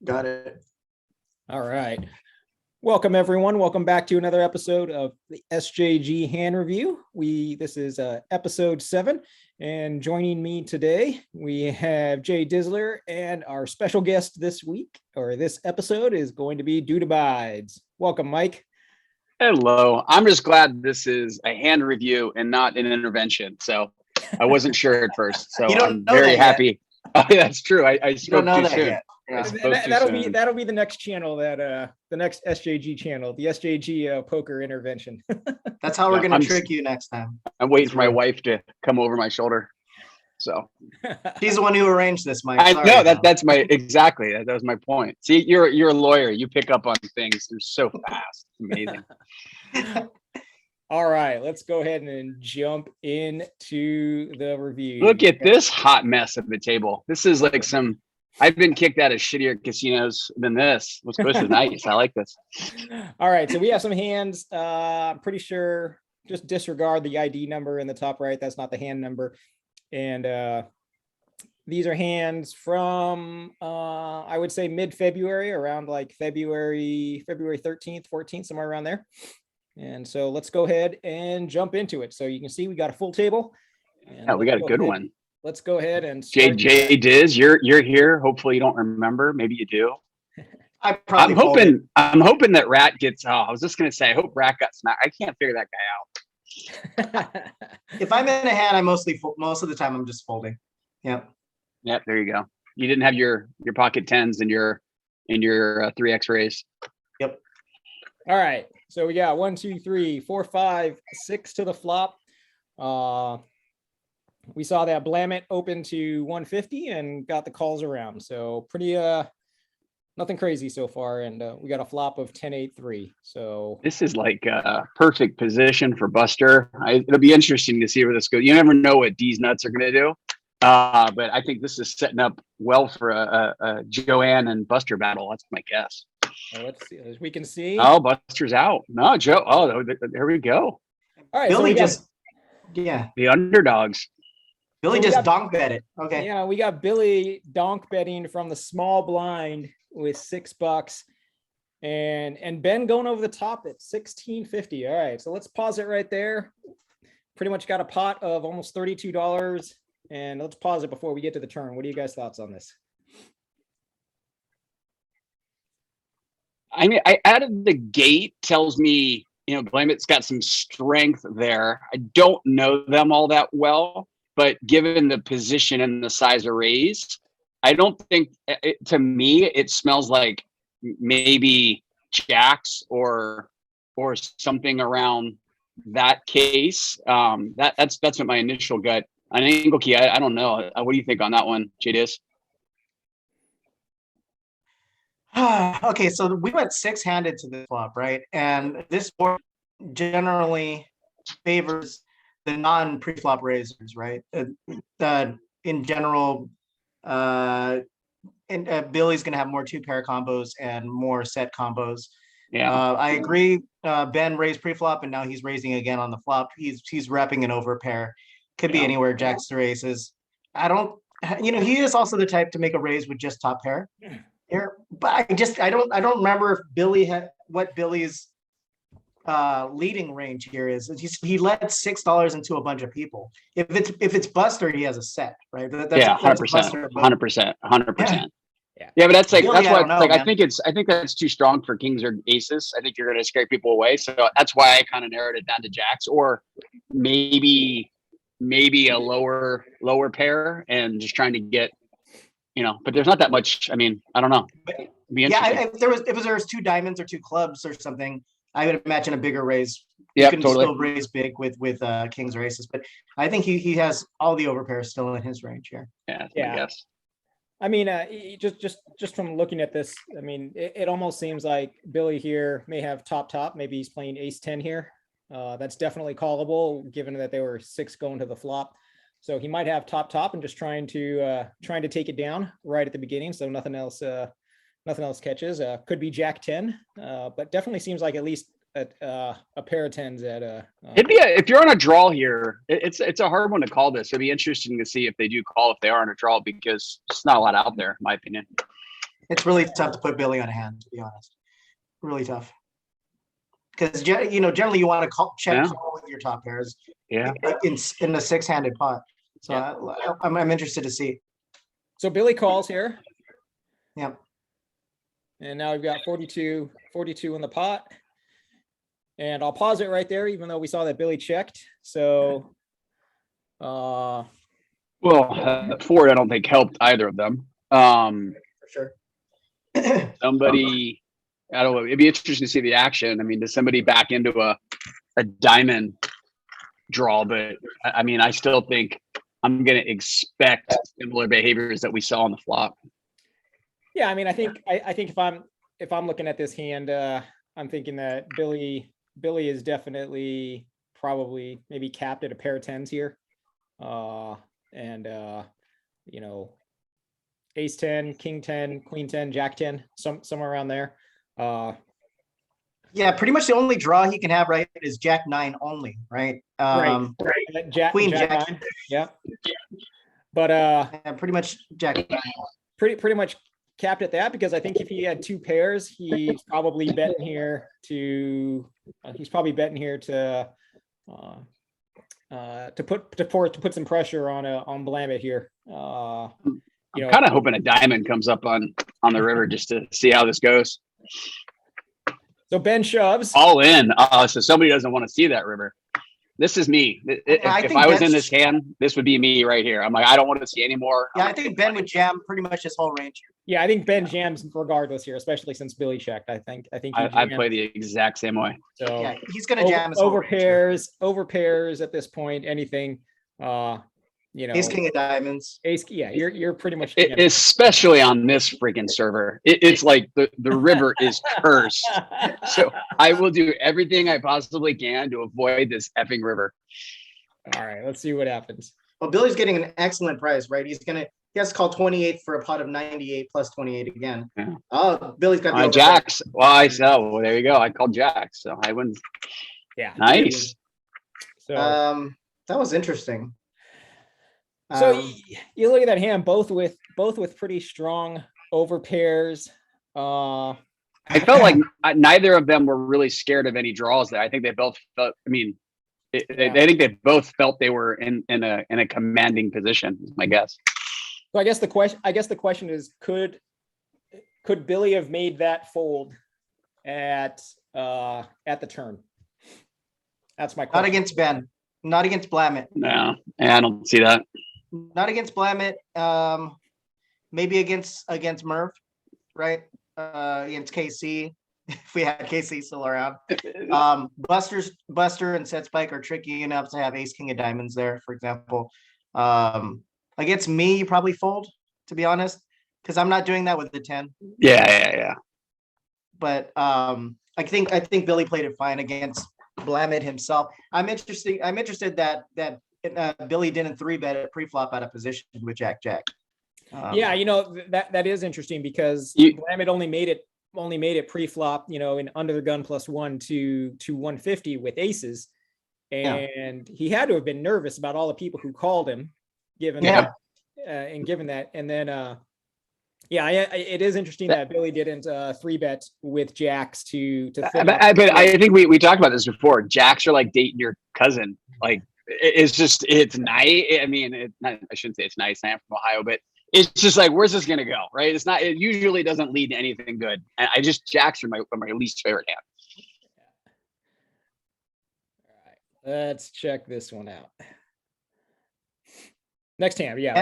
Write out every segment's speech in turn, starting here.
Got it. All right. Welcome, everyone. Welcome back to another episode of the SJG hand review. This is episode 7, and joining me today, we have Jaydizzler, and our special guest this week, or this episode, is going to be dudeabideZ. Welcome, Mike. Hello. I'm just glad this is a hand review and not an intervention. So I wasn't sure at first. So I'm very happy. Oh, yeah, that's true. I spoke too soon. Yet. Yeah. That'll be the next channel, the next SJG channel, the SJG poker intervention. That's how we're gonna trick you next time. I'm waiting for my wife to come over my shoulder. So she's the one who arranged this, Mike. I know that's my exactly. That was my point. See, you're a lawyer. You pick up on things. You're so fast. It's amazing. All right, let's go ahead and jump into the review. Look at this hot mess at the table. This is like I've been kicked out of shittier casinos than this. This is nice. I like this. All right, so we have some hands. I'm pretty sure just disregard the ID number in the top right. That's not the hand number. And these are hands from, I would say mid-February, around like February 13th, 14th, somewhere around there. And so let's go ahead and jump into it. So you can see we got a full table. Yeah, we got a good one. Let's go ahead and Jaydizzler, you're here. Hopefully you don't remember. Maybe you do. I'm hoping that Rat gets. Oh, I was just gonna say. I hope Rat got smacked. I can't figure that guy out. If I'm in a hand, I most of the time I'm just folding. Yeah. Yep. There you go. You didn't have your pocket tens in your 3x raise. Yep. All right. So we got 1, 2, 3, 4, 5, 6 to the flop. We saw that Blamit open to 150 and got the calls around. So pretty nothing crazy so far. And we got a flop of 10-8-3. So this is like a perfect position for Buster. It'll be interesting to see where this goes. You never know what D's nuts are going to do. But I think this is setting up well for a Joanne and Buster battle. That's my guess. Well, let's see. As we can see. Oh, Buster's out. No, Joe. Oh, there we go. All right. Billy the underdogs. Billy just donk bet it. Okay. Yeah, we got Billy donk betting from the small blind with $6, and Ben going over the top at 16.50. All right, so let's pause it right there. Pretty much got a pot of almost $32, and let's pause it before we get to the turn. What are you guys' thoughts on this? I mean, out of the gate tells me, Blamit's got some strength there. I don't know them all that well, but given the position and the size of raise, I don't think, to me, it smells like maybe jacks or something around that case. That's what my initial gut. On angle key, I don't know. What do you think on that one, Jaydizzler? Okay, so we went 6-handed to the flop, right? And this board generally favors the non-pre-flop raisers, right? In general, Billy's going to have more 2-pair combos and more set combos. Yeah, I agree. Ben raised pre-flop, and now he's raising again on the flop. He's wrapping an over pair. Could be anywhere, jacks to aces. He is also the type to make a raise with just top pair. Here, but I don't remember if Billy had what Billy's leading range here is. He led $6 into a bunch of people. If it's Buster, he has a set, right? That's 100%, 100%. Yeah, but that's Billy, why I think that's too strong for kings or aces. I think you're going to scare people away. So that's why I kind of narrowed it down to jacks, or maybe a lower pair, and just trying to get. But there's not that much. I mean, I don't know. If there was 2 diamonds or 2 clubs or something, I would imagine a bigger raise. Yeah, you can totally. still raise big with kings or aces, but I think he has all the overpairs still in his range here. Yeah, I guess. I mean, just from looking at this, I mean, it almost seems like Billy here may have top. Maybe he's playing ace-10 here. That's definitely callable, given that they were 6 going to the flop. So he might have top and just trying to take it down right at the beginning. So nothing else catches. Could be jack 10, but definitely seems like at least a pair of tens at if you're on a draw here, it's a hard one to call this. It'll be interesting to see if they do call if they are on a draw, because it's not a lot out there, in my opinion. It's really tough to put Billy on a hand, to be honest. Really tough. Because generally you want to check call with your top pairs. Yeah. In a 6-handed pot. So I'm interested to see. So Billy calls here. Yeah. And now we've got 42 in the pot. And I'll pause it right there, even though we saw that Billy checked. So, well, Ford, I don't think helped either of them. For sure. Somebody, I don't know. It'd be interesting to see the action. I mean, does somebody back into a diamond draw? But I mean, I still think I'm going to expect similar behaviors that we saw on the flop. Yeah, I mean, I think if I'm looking at this hand, I'm thinking that Billy is definitely probably maybe capped at a pair of tens here, and ace 10, king 10, queen 10, jack 10, somewhere around there. Yeah, pretty much the only draw he can have right is jack 9 only, right? Right. Queen jack 9. Yeah. But pretty much jack 9. Pretty much capped at that, because I think if he had 2 pairs, he's probably betting here to put some pressure on Blamit here. I'm kind of hoping a diamond comes up on the river just to see how this goes. So Ben shoves all in. So somebody doesn't want to see that river. This is me. If I was in this hand, this would be me right here. I'm like, I don't want to see any more. Yeah, I think Ben would jam pretty much his whole range. Yeah, I think Ben jams regardless here, especially since Billy checked. I think I play the exact same way. So yeah, he's gonna jam his over pairs at this point. Anything, ace king of diamonds. Ace, yeah, you're pretty much especially on this freaking server. It's like the river is cursed. So I will do everything I possibly can to avoid this effing river. All right, let's see what happens. Well, Billy's getting an excellent price, right? He has to call 28 for a pot of 98 plus 28 again. Yeah. Oh, Billy's got the jacks. Well, there you go. I called jacks, so I win. Yeah, nice. So that was interesting. So you look at that hand, both with pretty strong over pairs. I felt like neither of them were really scared of any draws there. I think they both felt. I mean, I think they both felt they were in a commanding position. Is my guess. So I guess the question is, could Billy have made that fold at the turn? That's my question. Not against Ben. Not against Blamit. No, I don't see that. Not against Blamit. Maybe against Merv, right? Against KC, if we had KC still around. Buster and setspike are tricky enough to have ace king of diamonds there, for example. Against me, you probably fold, to be honest, because I'm not doing that with the 10. Yeah. But I think Billy played it fine against Blamit himself. I'm interested that Billy didn't 3-bet at pre-flop out of position with Jack. Yeah, that is interesting because Blamit only made it pre-flop, in under the gun +1 to 150 with aces, and he had to have been nervous about all the people who called him, given that, and then it is interesting that Billy didn't 3-bet with jacks to. But I think we talked about this before. Jacks are like dating your cousin, like. It's nice. I mean, I shouldn't say it's nice. I am from Ohio, but it's just like, where's this going to go? Right. It usually doesn't lead to anything good. And jacks are my least favorite hand. All right. Let's check this one out. Next hand. Yeah.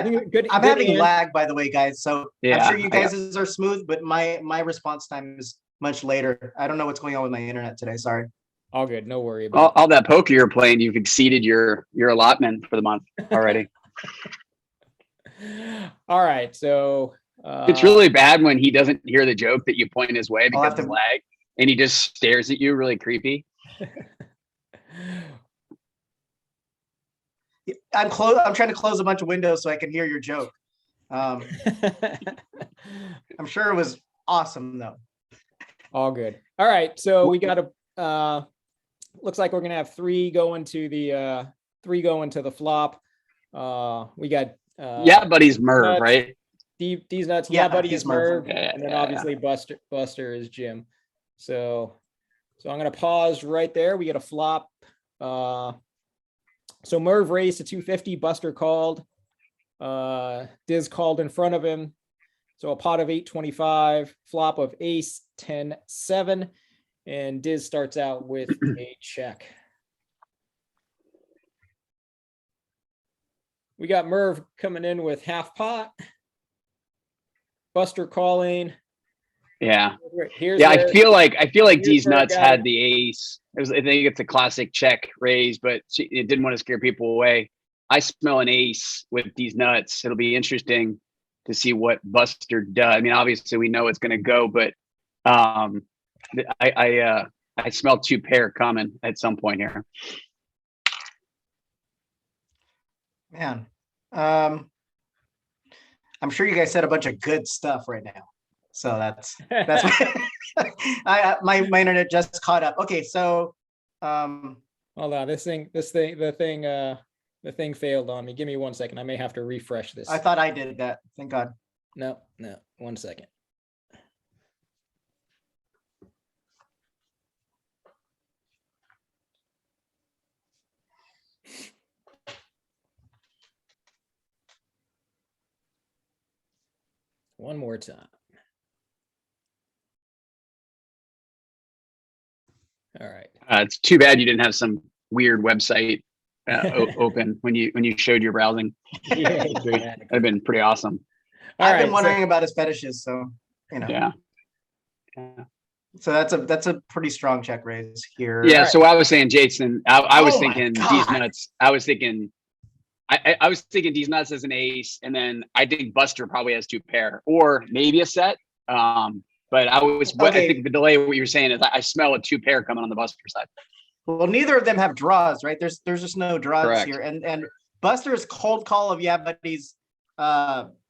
I'm having lag, by the way, guys. So I'm sure you guys are smooth, but my response time is much later. I don't know what's going on with my internet today. Sorry. All good. No worry. All that poker you're playing, you've exceeded your allotment for the month already. All right. So it's really bad when he doesn't hear the joke that you point his way because of the lag, and he just stares at you really creepy. I'm trying to close a bunch of windows so I can hear your joke. I'm sure it was awesome though. All good. All right. So we got looks like we're gonna have 3 going to the flop. We got but he's Merv, right? D's nuts. Yeah, Yeah, buddy he's is Merv. Merv, Yeah, and then yeah, obviously Buster is Jim. So I'm gonna pause right there. We get a flop. So Merv raised to 250. Buster called. Diz called in front of him. So a pot of 825, flop of ace 10-7, and Diz starts out with a check. We got Merv coming in with half pot. Buster calling. Yeah. Here's Yeah, where, I feel like here's D's where it nuts got had it. the ace. I think it's a classic check raise, but it didn't want to scare people away. I smell an ace with D's nuts. It'll be interesting to see what Buster does. I mean, obviously we know it's going to go, but I smell 2 pair coming at some point here. Man, I'm sure you guys said a bunch of good stuff right now. So that's my internet just caught up. Okay, so Hold on, the thing failed on me. Give me 1 second. I may have to refresh this. I thought I did that. Thank God. No, 1 second. One more time. All right. It's too bad you didn't have some weird website open when you showed your browsing. Yeah, That'd have been pretty awesome. I've been wondering about his fetishes, so you know. Yeah. So that's a pretty strong check raise here. Yeah. So I was saying, Jason, I was thinking God. D's nuts. I was thinking D's nuts as an ace, and then I think Buster probably has 2 pair or maybe a set. But I think the delay of what you're saying is I smell a 2 pair coming on the Buster side. Well, neither of them have draws, right? There's just no draws Correct. here, and Buster's cold call of buddy's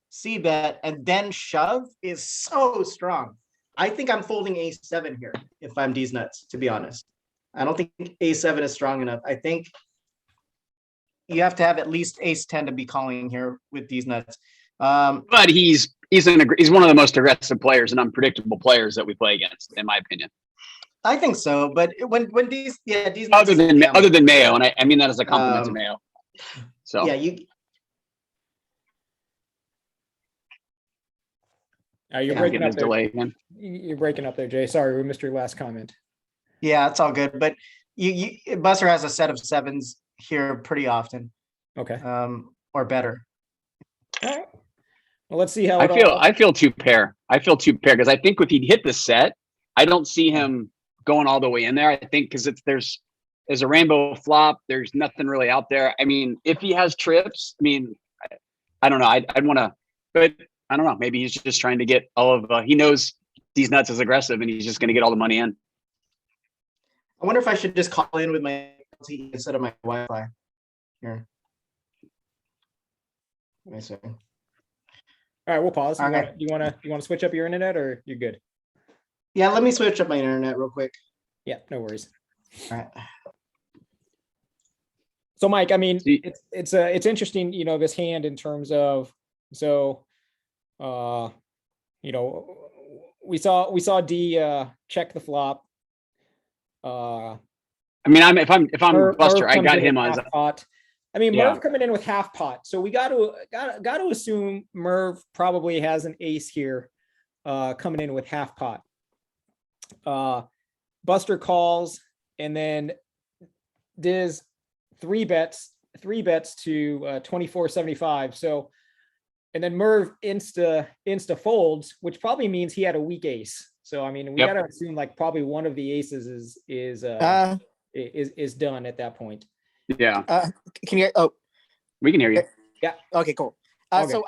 C bet and then shove is so strong. I think I'm folding A7 here if I'm D's nuts, to be honest. I don't think A7 is strong enough. I think you have to have at least ace 10 to be calling here with D's nuts. But he's one of the most aggressive players and unpredictable players that we play against, in my opinion. I think so, but when D's other than Mayo, and I mean that as a compliment to Mayo. So yeah, you're breaking up there. Delay again. You're breaking up there, Jay. Sorry, we missed your last comment. Yeah, it's all good. But Buster has a set of sevens here pretty often. Okay. Or better. All right. Well, let's see how I feel 2 pair. I feel 2 pair because I think if he'd hit the set, I don't see him going all the way in there. I think because there's a rainbow flop. There's nothing really out there. I mean, if he has trips, I mean, I don't know. I'd want to, but I don't know. Maybe he's just trying to get all of. He knows D's nuts is aggressive, and he's just going to get all the money in. I wonder if I should just call in with my LTE instead of my Wi-Fi. Here. Let me see. All right, we'll pause. Okay. You want to switch up your internet, or you're good? Yeah, let me switch up my internet real quick. Yeah, no worries. All right. So, Mike, I mean, it's interesting, this hand in terms of we saw D check the flop. I mean, if I'm Buster, I got him on pot. I mean, Merv coming in with half pot, so we got to assume Merv probably has an ace here, coming in with half pot. Buster calls, and then Diz three bets to 24.75. So, and then Merv insta folds, which probably means he had a weak ace. So I mean, we got to assume like probably one of the aces is done at that point. Yeah. Can you? Oh, we can hear you. Yeah. Okay. Cool. Okay. So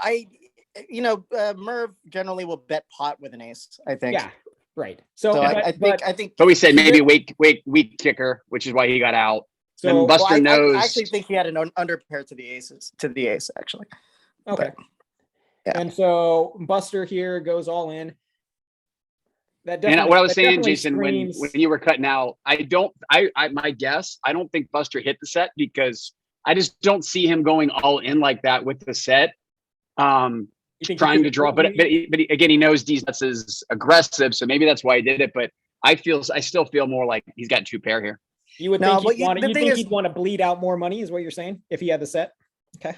Merv generally will bet pot with an ace, I think. Yeah. Right. So I think. But we said maybe weak kicker, which is why he got out. So and Buster knows. I actually think he had an underpair to the ace, actually. Okay. But, yeah. And so Buster here goes all in. And what I was saying, Jason, when you were cutting out, my guess, I don't think Buster hit the set because I just don't see him going all in like that with the set. You think he trying could- to draw, but again, he knows DZ is aggressive, so maybe that's why he did it. But I still feel more like he's got 2 pair here. You would No, think but he'd want, the you thing think is- he'd want to bleed out more money, is what you're saying, if he had the set? Okay.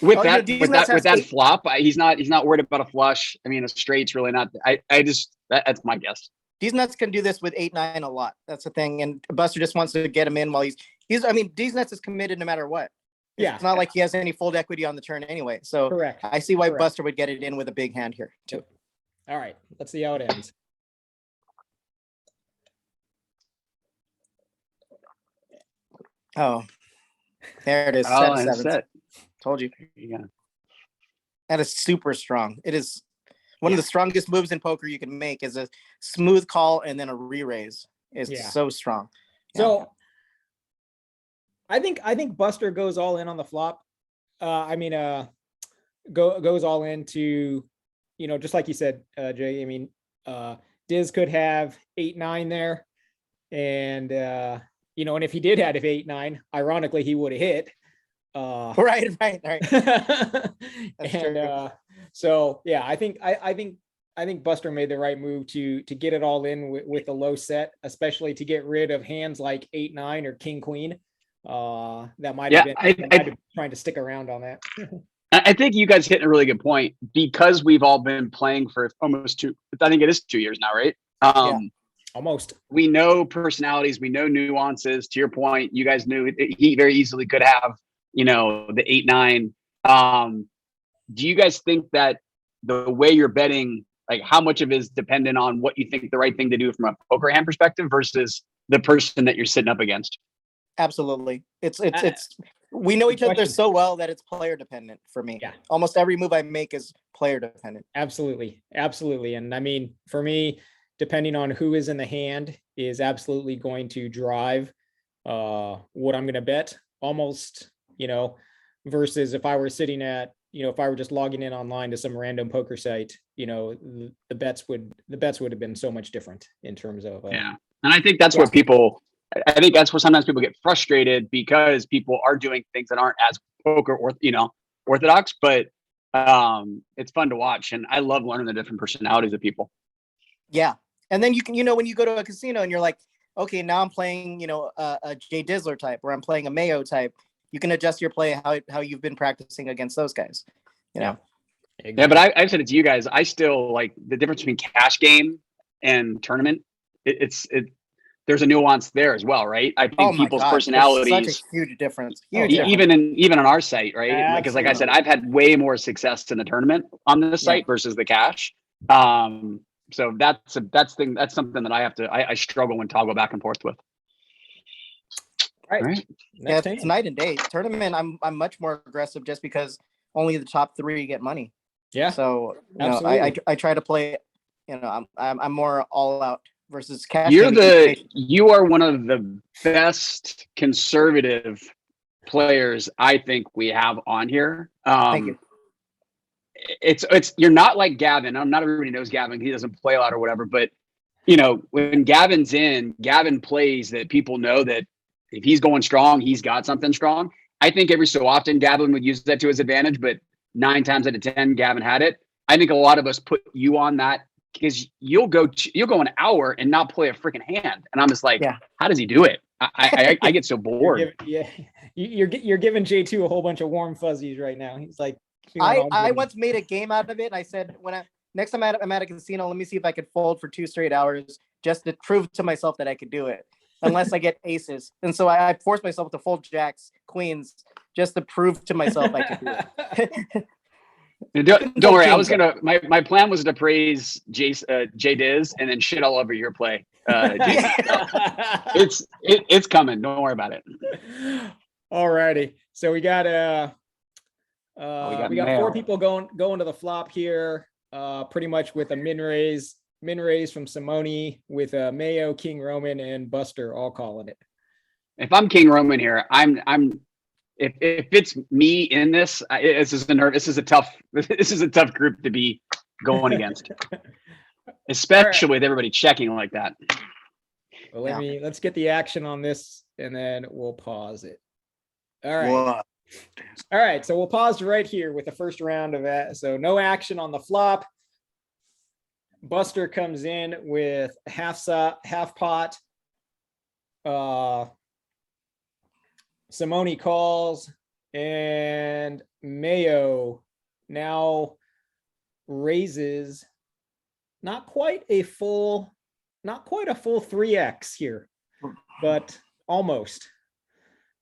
With Oh, yeah, that, DZ with that, has with that 8 flop, he's not worried about a flush. I mean, a straight's really not. That's my guess. These nuts can do this with 8-9 a lot. That's the thing. And Buster just wants to get him in while I mean, these nuts is committed no matter what. Yeah. It's not like he has any fold equity on the turn anyway. So Correct. I see why Correct. Buster would get it in with a big hand here too. All right. Let's see how it ends. Oh, there it is. Oh, Set of and sevens. set. Told you. Yeah. That is super strong. It is one of the strongest moves in poker you can make is a smooth call and then a re-raise. It's Yeah. so strong. So I think Buster goes all in on the flop. Goes all into, just like you said, Jay. I mean, Diz could have 8-9 there, and and if he did have 8-9, ironically, he would have hit. Right. That's And true. so yeah, I think Buster made the right move to get it all in with the low set, especially to get rid of hands like 8-9 or King Queen. That might have been trying to stick around on that. I think you guys hit a really good point because we've all been playing for almost 2. I think it is 2 years now, right? Almost. We know personalities, we know nuances. To your point, you guys knew he very easily could have, the 8-9. Do you guys think that the way you're betting, like how much of it is dependent on what you think the right thing to do from a poker hand perspective versus the person that you're sitting up against? Absolutely. It's we know each other question. so well that it's player dependent for me. Yeah. Almost every move I make is player dependent. Absolutely. And I mean, for me, depending on who is in the hand is absolutely going to drive what I'm going to bet almost, versus if I were sitting at, if I were just logging in online to some random poker site, the bets would have been so much different in terms of yeah. And I think that's where I think that's where sometimes people get frustrated because people are doing things that aren't as poker or, orthodox, but it's fun to watch. And I love learning the different personalities of people. Yeah. And then you can, when you go to a casino and you're like, okay, now I'm playing, a Jaydizzler type, or I'm playing a Mayo type. You can adjust your play how you've been practicing against those guys. Yeah, but I've said it to you guys. I still like the difference between cash game and tournament. There's a nuance there as well, right? I think people's personalities, such a huge difference. Even on our site, right? Because like I said, Absolutely. I've had way more success in the tournament on this site versus the cash. So that's something that I struggle when toggle back and forth with. Right. Yeah, it's night and day. Tournament, I'm much more aggressive just because only the top 3 get money. Yeah. So absolutely. I try to play. I'm more all out versus cash. You are one of the best conservative players I think we have on here. Thank you. It's you're not like Gavin. Not everybody knows Gavin. He doesn't play a lot or whatever, but when Gavin's in, Gavin plays that people know that if he's going strong, he's got something strong. I think every so often Gavin would use that to his advantage, but 9 times out of 10, Gavin had it. I think a lot of us put you on that because you'll go an hour and not play a freaking hand, and I'm just like, how does he do it? I get so bored. You're giving J2 a whole bunch of warm fuzzies right now. He's like, I once made a game out of it. I said, next time I'm at a casino, let me see if I could fold for 2 straight hours just to prove to myself that I could do it, unless I get aces. And so I forced myself to fold jacks, queens, just to prove to myself I could do it. Don't worry. My plan was to praise Jaydiz and then shit all over your play. It's coming. Don't worry about it. All righty. So we got we got 4 people going to the flop here. Pretty much with a min raise from Simone, with Mayo, King Roman, and Buster all calling it. If I'm King Roman here, if it's me in this, this is a tough group to be going against, especially with everybody checking like that. Well, let's get the action on this and then we'll pause it. All right. All right, so we'll pause right here with the first round of that. So no action on the flop. Buster comes in with half pot. Simone calls, and Mayo now raises not quite a full 3x here, but almost.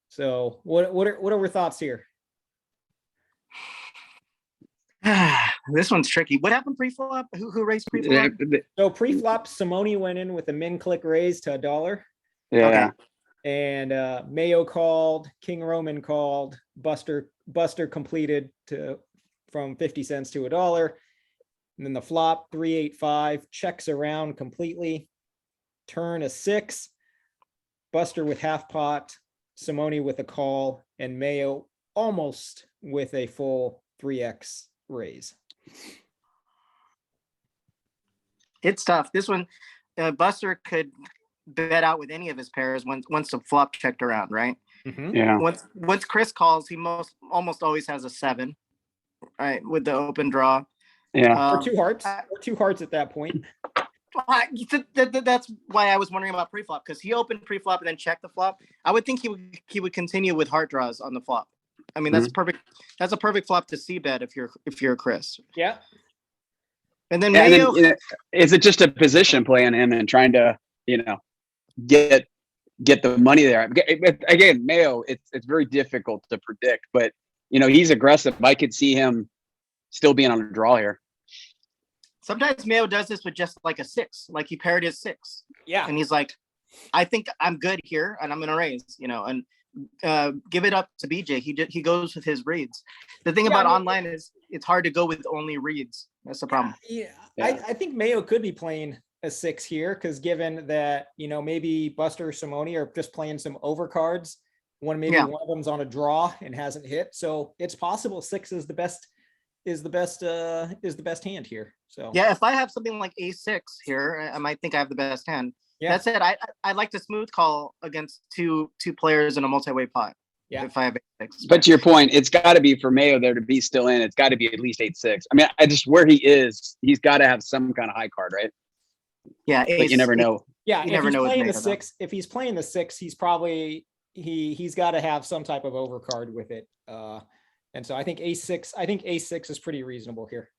So what are our thoughts here? This one's tricky. What happened pre-flop? Who raised pre-flop? So pre-flop, Simone went in with a min click raise to $1. Yeah. Okay. And Mayo called, King Roman called, Buster completed from 50 cents to $1. And then the flop 3-8-5 checks around completely. Turn a 6. Buster with half pot, Simone with a call, and Mayo almost with a full 3x raise. It's tough. This one, Buster could bet out with any of his pairs once the flop checked around, right? Yeah. Once Chris calls, he almost always has a 7, right, with the open draw. Yeah. Or 2 hearts. Or 2 hearts at that point. That's why I was wondering about pre-flop, because he opened pre-flop and then checked the flop. I would think he would continue with heart draws on the flop. I mean, that's perfect. That's a perfect flop to see bet if you're Chris. Yeah. And then And Mayo. then, is it just a position play on him and trying to, get the money there? Again, Mayo, it's very difficult to predict, but he's aggressive. I could see him still being on a draw here. Sometimes Mayo does this with just like a 6, like he paired his 6. Yeah. And he's like, I think I'm good here and I'm going to raise, and give it up to BJ. He goes with his reads. The thing about online is it's hard to go with only reads. That's the problem. Yeah. I think Mayo could be playing a 6 here, because given that, maybe Buster or Simone are just playing some overcards, one of them's on a draw and hasn't hit. So it's possible 6 is the best hand here. So yeah, if I have something like A6 here, I might think I have the best hand. Yeah. That said, I like to smooth call against two players in a multi-way pot. Yeah. If I have A6. But to your point, it's got to be for Mayo there to be still in. It's got to be at least 8-6. I mean, where he is, he's got to have some kind of high card, right? Yeah, but you never know. Yeah, if he's playing the 6, if he's playing the 6, he's probably he's got to have some type of overcard with it. And so I think A6 is pretty reasonable here.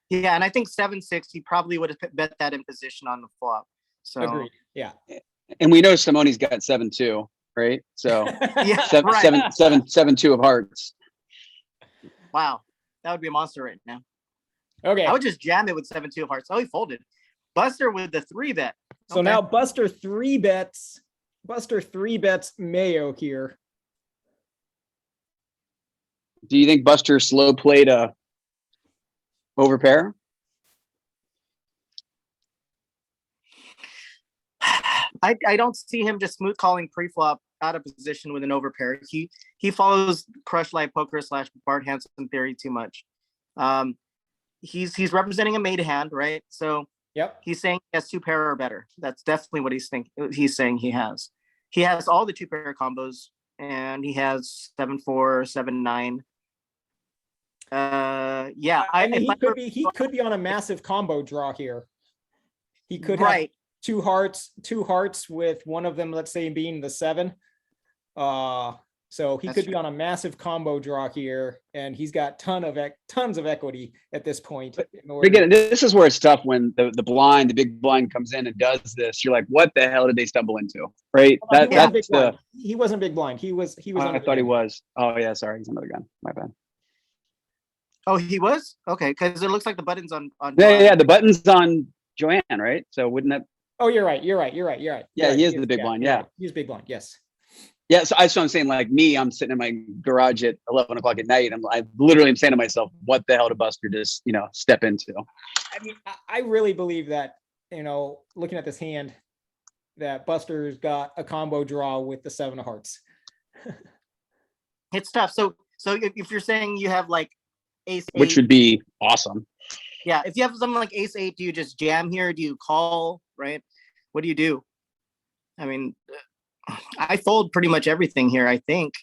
Yeah, and I think 7-6, he probably would have bet that in position on the flop. So agreed. Yeah. And we know Simone's got 7-2, right? So yeah, 7-2 of hearts. Wow, that would be a monster right now. Okay. I would just jam it with 7-2 of hearts. Oh, he folded. Buster with the 3-bet. So now Buster 3-bets Mayo here. Do you think Buster slow played a overpair? I don't see him just smooth calling pre-flop out of position with an overpair. He follows Crush Live Poker / Bart Hansen theory too much. He's representing a made hand, right? So yep, he's saying he has 2 pair or better. That's definitely what he's saying he has. He has all the 2 pair combos, and he has 7-4, 7-9. Yeah, I mean, he could be on a massive combo draw here. He could have 2 hearts with one of them, let's say, being the 7. So he could be on a massive combo draw here, and he's got tons of equity at this point. But again, this is where it's tough when the big blind comes in and does this. You're like, what the hell did they stumble into? Right? He wasn't big blind. He was. I thought he was. Oh yeah, sorry, he's another gun. My bad. Oh, he was? Okay, because it looks like the button's on Yeah, the button's on Joanne, right? So wouldn't that? Oh, you're right. Yeah, he is the big blind. Yeah, he's big blind. Yes. Yeah, so I'm saying, like me, I'm sitting in my garage at 11 o'clock at night. I literally am saying to myself, what the hell did Buster just, step into? I mean, I really believe that, looking at this hand, that Buster's got a combo draw with the 7 of hearts. It's tough. So if you're saying you have like ace 8, which would be awesome. Yeah, if you have something like ace 8, do you just jam here? Do you call, right? What do you do? I mean, I fold pretty much everything here, I think.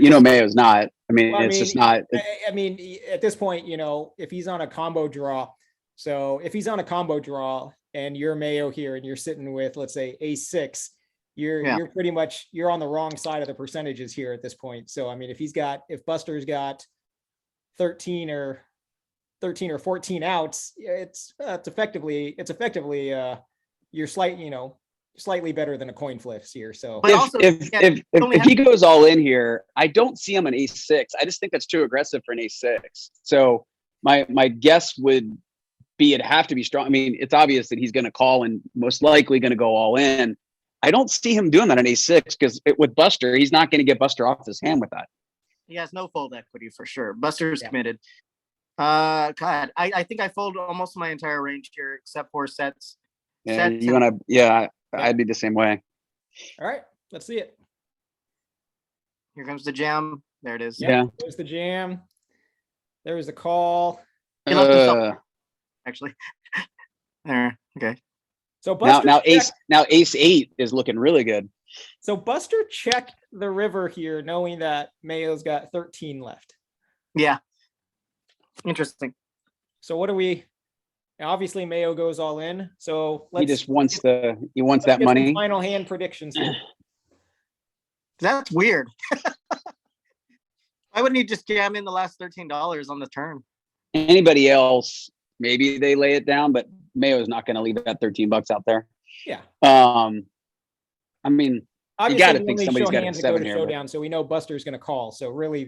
but Mayo's not. I mean, Well, I it's just mean, not. I mean, at this point, if he's on a combo draw, so if he's on a combo draw and you're Mayo here and you're sitting with, let's say, ace-6, you're pretty much, you're on the wrong side of the percentages here at this point. So, I mean, if Buster's got 13 or 14 outs, it's effectively you're slightly better than a coin flips here. So But also, if he goes all in here, I don't see him an ace-6. I just think that's too aggressive for an ace-6. So my guess would be it'd have to be strong. I mean, it's obvious that he's going to call and most likely going to go all in. I don't see him doing that on ace-6 because with Buster, he's not going to get Buster off his hand with that. He has no fold equity for sure. Buster's committed. God, I think I fold almost my entire range here except for sets. Yeah, I'd be the same way. All right, let's see it. Here comes the jam. There it is. Yeah. There's the jam. There's the call. He left himself, actually. There. Okay. So Buster now ace-8 is looking really good. So Buster checked the river here, knowing that Mayo's got 13 left. Yeah. Interesting. So what do we? Obviously, Mayo goes all in. So He just wants that money. Final hand predictions here. That's weird. Why wouldn't he just jam in the last $13 on the turn? Anybody else, maybe they lay it down, but Mayo's not going to leave that $13 out there. Yeah. I mean, obviously, you got to think somebody's got a 7 here. Showdown, so we know Buster's going to call. So really,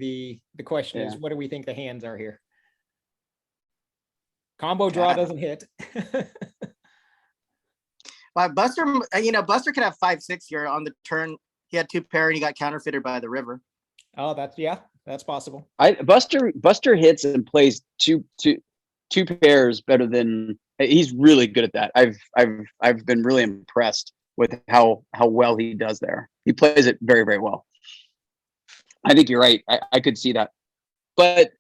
the question is, what do we think the hands are here? Combo draw doesn't hit. Well, Buster could have 5-6 here on the turn. He had 2 pair and he got counterfeited by the river. Oh, that's possible. Buster hits and plays two pairs better than he's really good at that. I've been really impressed with how well he does there. He plays it very, very well. I think you're right. I could see that. But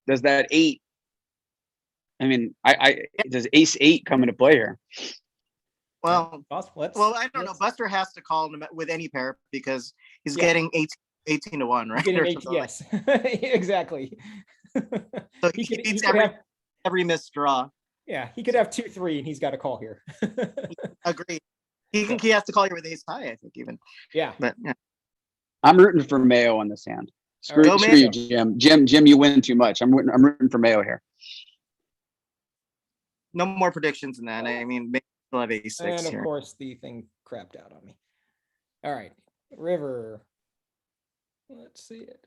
does that 8? I mean, does ace-8 come into play here? Well, I don't know. Buster has to call with any pair because he's getting 18 to 1, right? Yes, exactly. So he beats every missed draw. Yeah, he could have 2-3 and he's got a call here. Agreed. He has to call here with ace high, I think, even. Yeah. But yeah. I'm rooting for Mayo on this hand. Screw you, Jim. Jim, you win too much. I'm rooting for Mayo here. No more predictions than that. I mean, maybe we'll have ace-6 and of here. course, the thing crapped out on me. All right, river. Let's see it.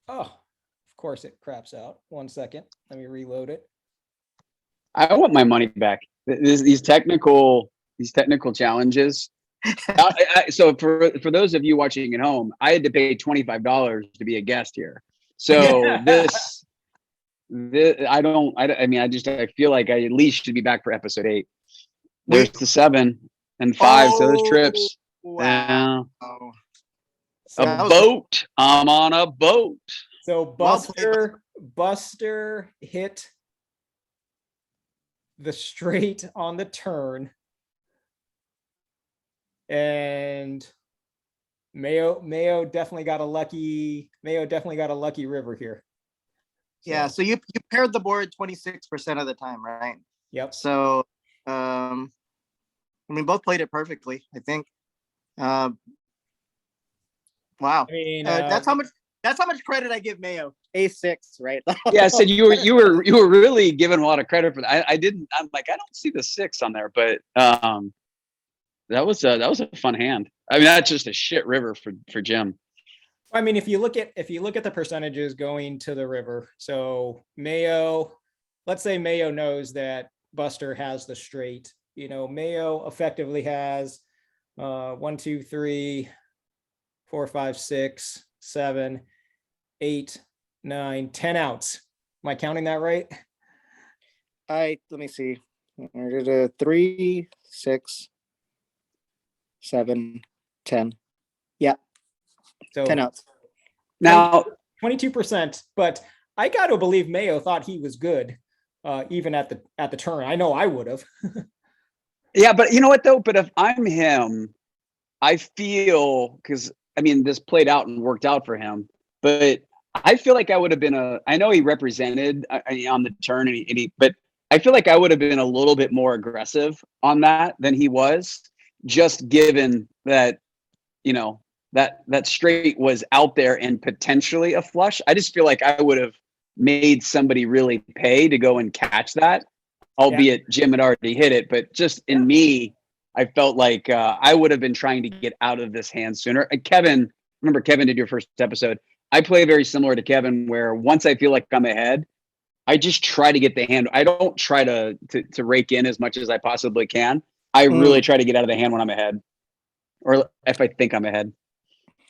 Oh, of course it craps out. 1 second. Let me reload it. I want my money back. These technical challenges. So for those of you watching at home, I had to pay $25 to be a guest here. So I feel like I at least should be back for episode 8. There's the 7 and 5. So those trips. Wow. A boat. I'm on a boat. So Buster hit the straight on the turn. And Mayo definitely got a lucky river here. Yeah, so you paired the board 26% of the time, right? Yep. So both played it perfectly, I think. Wow. I mean, that's how much credit I give Mayo. Ace-6, right? Yeah, so you were really giving a lot of credit for that. I'm like, I don't see the 6 on there, but that was a fun hand. I mean, that's just a shit river for Jim. I mean, if you look at the percentages going to the river, so Mayo, let's say Mayo knows that Buster has the straight. Mayo effectively has 1, 2, 3, 4, 5, 6, 7, 8, 9, 10 outs. Am I counting that right? Let me see. 3, 6, 7, 10. Yeah. So 10 outs. Now 22%, but I got to believe Mayo thought he was good, even at the turn. I know I would have. Yeah, but you know what though? But if I'm him, I feel because I mean, this played out and worked out for him, but I feel like I would have been I know he represented on the turn but I feel like I would have been a little bit more aggressive on that than he was, just given that, that straight was out there and potentially a flush. I just feel like I would have made somebody really pay to go and catch that, albeit Jim had already hit it. But just in me, I felt like I would have been trying to get out of this hand sooner. And Kevin, remember Kevin did your first episode. I play very similar to Kevin, where once I feel like I'm ahead, I just try to get the hand. I don't try to rake in as much as I possibly can. I really try to get out of the hand when I'm ahead, or if I think I'm ahead.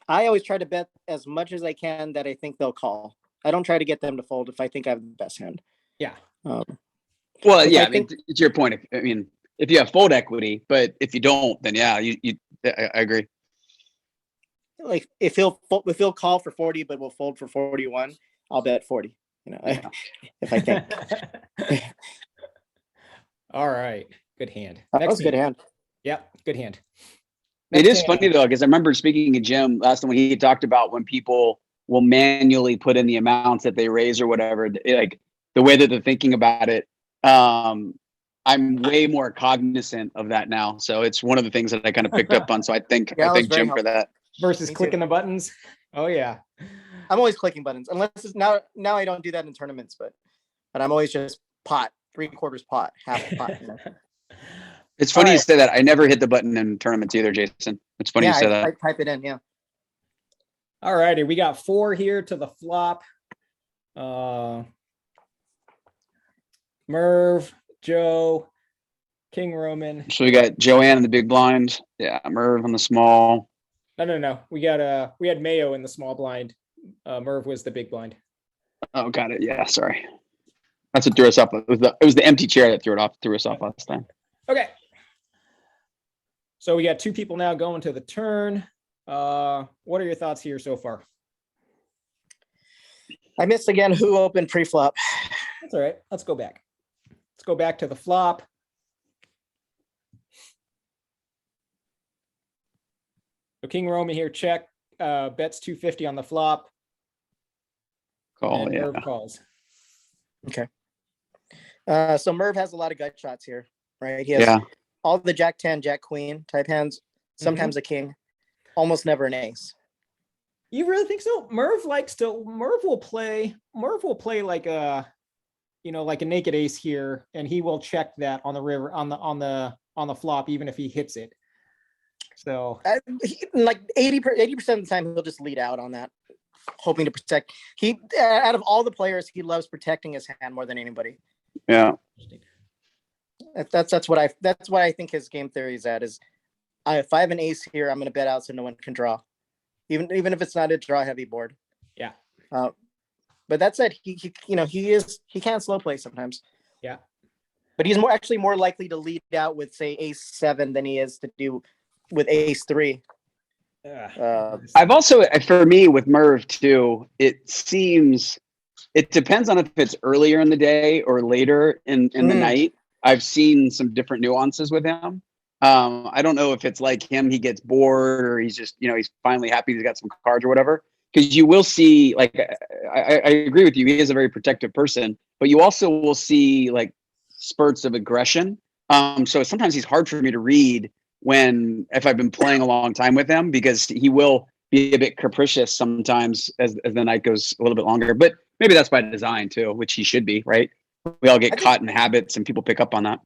I always try to bet as much as I can that I think they'll call. I don't try to get them to fold if I think I have the best hand. Yeah. Well, yeah, I mean, it's your point. I mean, if you have fold equity, but if you don't, then yeah, I agree. Like if he'll call for 40, but we'll fold for 41, I'll bet 40. If I think. All right, good hand. That was a good hand. Yep, good hand. It is funny though, because I remember speaking to Jim last time when he talked about when people will manually put in the amounts that they raise or whatever, like the way that they're thinking about it. I'm way more cognizant of that now. So it's one of the things that I kind of picked up on. So I thank Jim for that. Versus clicking the buttons. Oh yeah. I'm always clicking buttons, unless it's now I don't do that in tournaments, but I'm always just pot, 3/4 pot, half pot. It's funny you say that. I never hit the button in tournaments either, Jason. It's funny you say that. I type it in, yeah. All righty, we got 4 here to the flop. Merv, Joe, King Roman. So we got Joanne in the big blind. Yeah, Merv on the small. No. We had Mayo in the small blind. Merv was the big blind. Oh, got it. Yeah, sorry. That's what threw us off. It was the empty chair that threw us off last time. Okay. So we got 2 people now going to the turn. What are your thoughts here so far? I missed again who opened pre-flop. That's all right. Let's go back. Let's go back to the flop. So King Roman here, check. Bets 250 on the flop. Call, yeah. Merv calls. Okay. So Merv has a lot of gut shots here, right? He has all the Jack 10, Jack Queen type hands, sometimes a king, almost never an ace. You really think so? Merv will play like a, like a naked ace here, and he will check that on the river, on the flop, even if he hits it. So like 80% of the time, he'll just lead out on that, hoping to protect. He, out of all the players, he loves protecting his hand more than anybody. Yeah. That's what I think his game theory is at is, if I have an ace here, I'm going to bet out so no one can draw, even if it's not a draw heavy board. Yeah. But that said, he can slow play sometimes. Yeah. But he's more likely to lead out with, say, ace 7 than he is to do with ace 3. I've also, for me with Merv too, it depends on if it's earlier in the day or later in the night. I've seen some different nuances with him. I don't know if it's like him, he gets bored, or he's just, he's finally happy he's got some cards or whatever. Because you will see, like, I agree with you, he is a very protective person, but you also will see like spurts of aggression. So sometimes he's hard for me to read if I've been playing a long time with him, because he will be a bit capricious sometimes as the night goes a little bit longer. But maybe that's by design too, which he should be, right? We all get caught in habits and people pick up on that.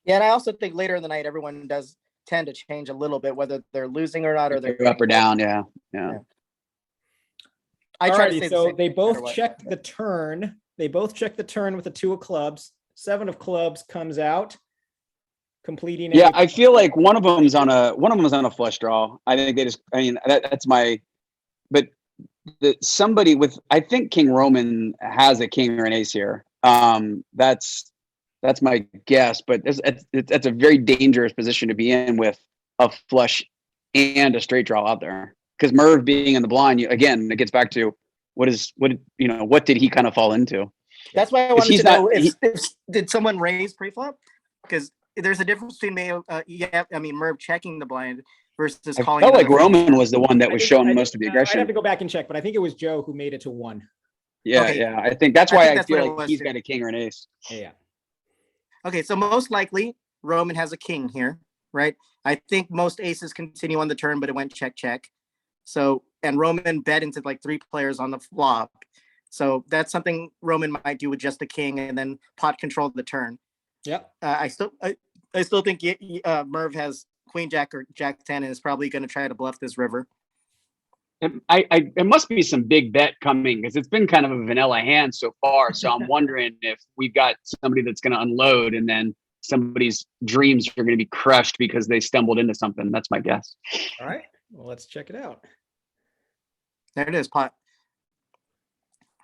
Yeah, and I also think later in the night, everyone does tend to change a little bit, whether they're losing or not, or they're up or down. Yeah. I try to say so they both checked the turn. They both checked the turn with the 2 of clubs. 7 of clubs comes out, completing. Yeah, I feel like one of them was on a flush draw. I think that's my. But somebody with, I think King Roman has a king or an ace here. That's my guess, but that's a very dangerous position to be in with a flush and a straight draw out there. Because Merv being in the blind, again, it gets back to what did he kind of fall into? That's why I wanted to know if did someone raise pre-flop? Because there's a difference between Merv checking the blind versus I calling. felt like another hand. Roman was the one that I was think- showing I most think- of the I'd have aggression. to go back and check, but I think it was Joe who made it to 1. Yeah, Okay. yeah. I think that's I why think I that's what feel it like was he's too. got a king or an ace. Yeah. Okay, so most likely Roman has a king here, right? I think most aces continue on the turn, but it went check, check. So, and Roman bet into like 3 players on the flop. So that's something Roman might do with just the king and then pot control the turn. Yep. I still think Merv has queen jack or jack 10 and is probably going to try to bluff this river. It must be some big bet coming because it's been kind of a vanilla hand so far. So I'm wondering if we've got somebody that's going to unload and then somebody's dreams are going to be crushed because they stumbled into something. That's my guess. All right. Well, let's check it out. There it is, pot.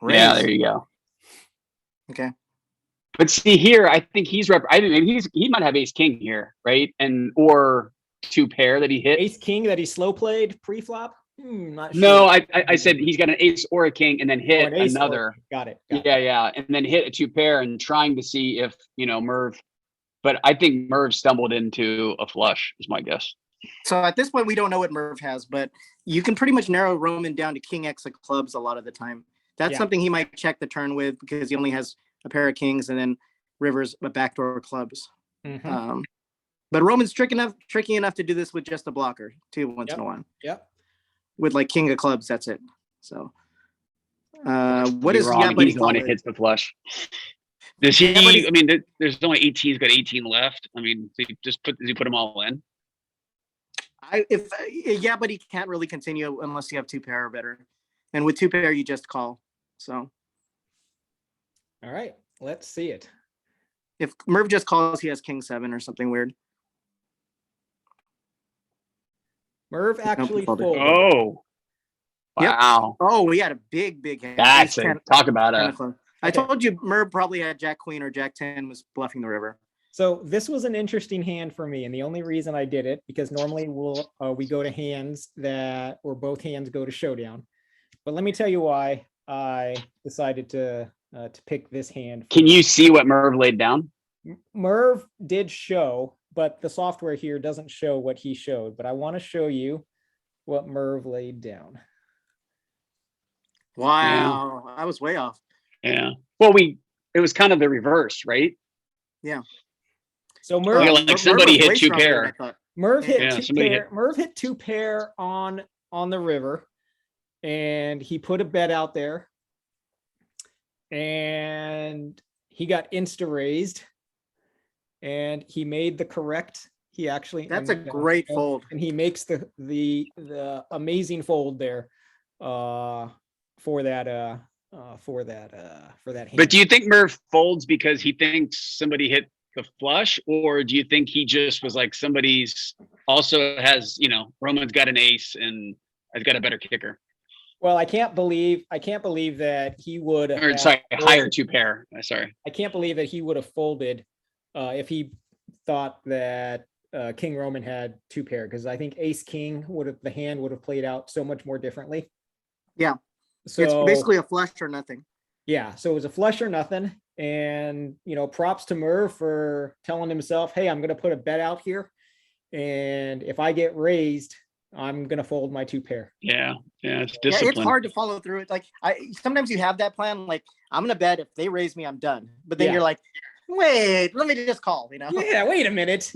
Yeah, Raise. there you go. Okay. But see here, I think he might have ace king here, right? And or 2 pair that he hit. Ace king that he slow played pre-flop. Not sure. No, I said he's got an ace or a king and then hit an ace or- another. Got it. Yeah, and then hit a 2 pair and trying to see if Merv. But I think Merv stumbled into a flush. Is my guess. So at this point, we don't know what Merv has, but you can pretty much narrow Roman down to king X of clubs a lot of the time. That's Yeah. something he might check the turn with because he only has a pair of kings and then rivers, but backdoor clubs. Mhm. But Roman's tricky enough to do this with just a blocker too, once in a while. Yep. With like king of clubs, that's it. So, Could what be is wrong. Buddy He's the one call that it? hits the flush. Does he? Yeah, Buddy- I mean, there's only 18. He's got 18 left. I mean, does he put them all in? But he can't really continue unless you have 2 pair or better, and with 2 pair you just call. So All right. Let's see it. if Merv just calls, he has king 7 or something weird. Merv actually folded. folded. Oh, Yep. wow. Oh, we had a big hand. That's Ace 10, talk about 10 a. of clubs. I Okay. told you Merv probably had jack queen or jack 10 was bluffing the river. So this was an interesting hand for me, and the only reason I did it because normally we go to hands that or both hands go to showdown. But let me tell you why I decided to pick this hand. Can you see what Merv laid down? Merv did show, but the software here doesn't show what he showed. But I want to show you what Merv laid down. Wow, I was way off. Yeah. Well, it was kind of the reverse, right? So Merv, Yeah, like somebody was hit way 2 stronger than pair. I thought. Merv hit Yeah, 2 somebody pair. Merv hit 2 pair on the river, and he put a bet out there, and he got insta raised, and he made the correct. He actually That's a great fold. and he makes the amazing fold there, for that hand. But do you think Merv folds because he thinks somebody hit the flush, or do you think he just was like somebody's also has Roman's got an ace and has got a better kicker? Well, I can't believe that he would. Or have sorry, higher folded. 2 pair. Sorry. I can't believe that he would have folded if he thought that King Roman had 2 pair, because I think Ace King the hand would have played out so much more differently. Yeah. So It's basically a flush or nothing. yeah, so it was a flush or nothing, and props to Merv for telling himself, "Hey, I'm going to put a bet out here, and if I get raised, I'm going to fold my 2 pair." Yeah, it's Yeah, discipline. it's hard to follow through it. Like sometimes you have that plan, like I'm gonna bet if they raise me, I'm done. But then Yeah. you're like, wait, let me just call. Yeah, wait a minute.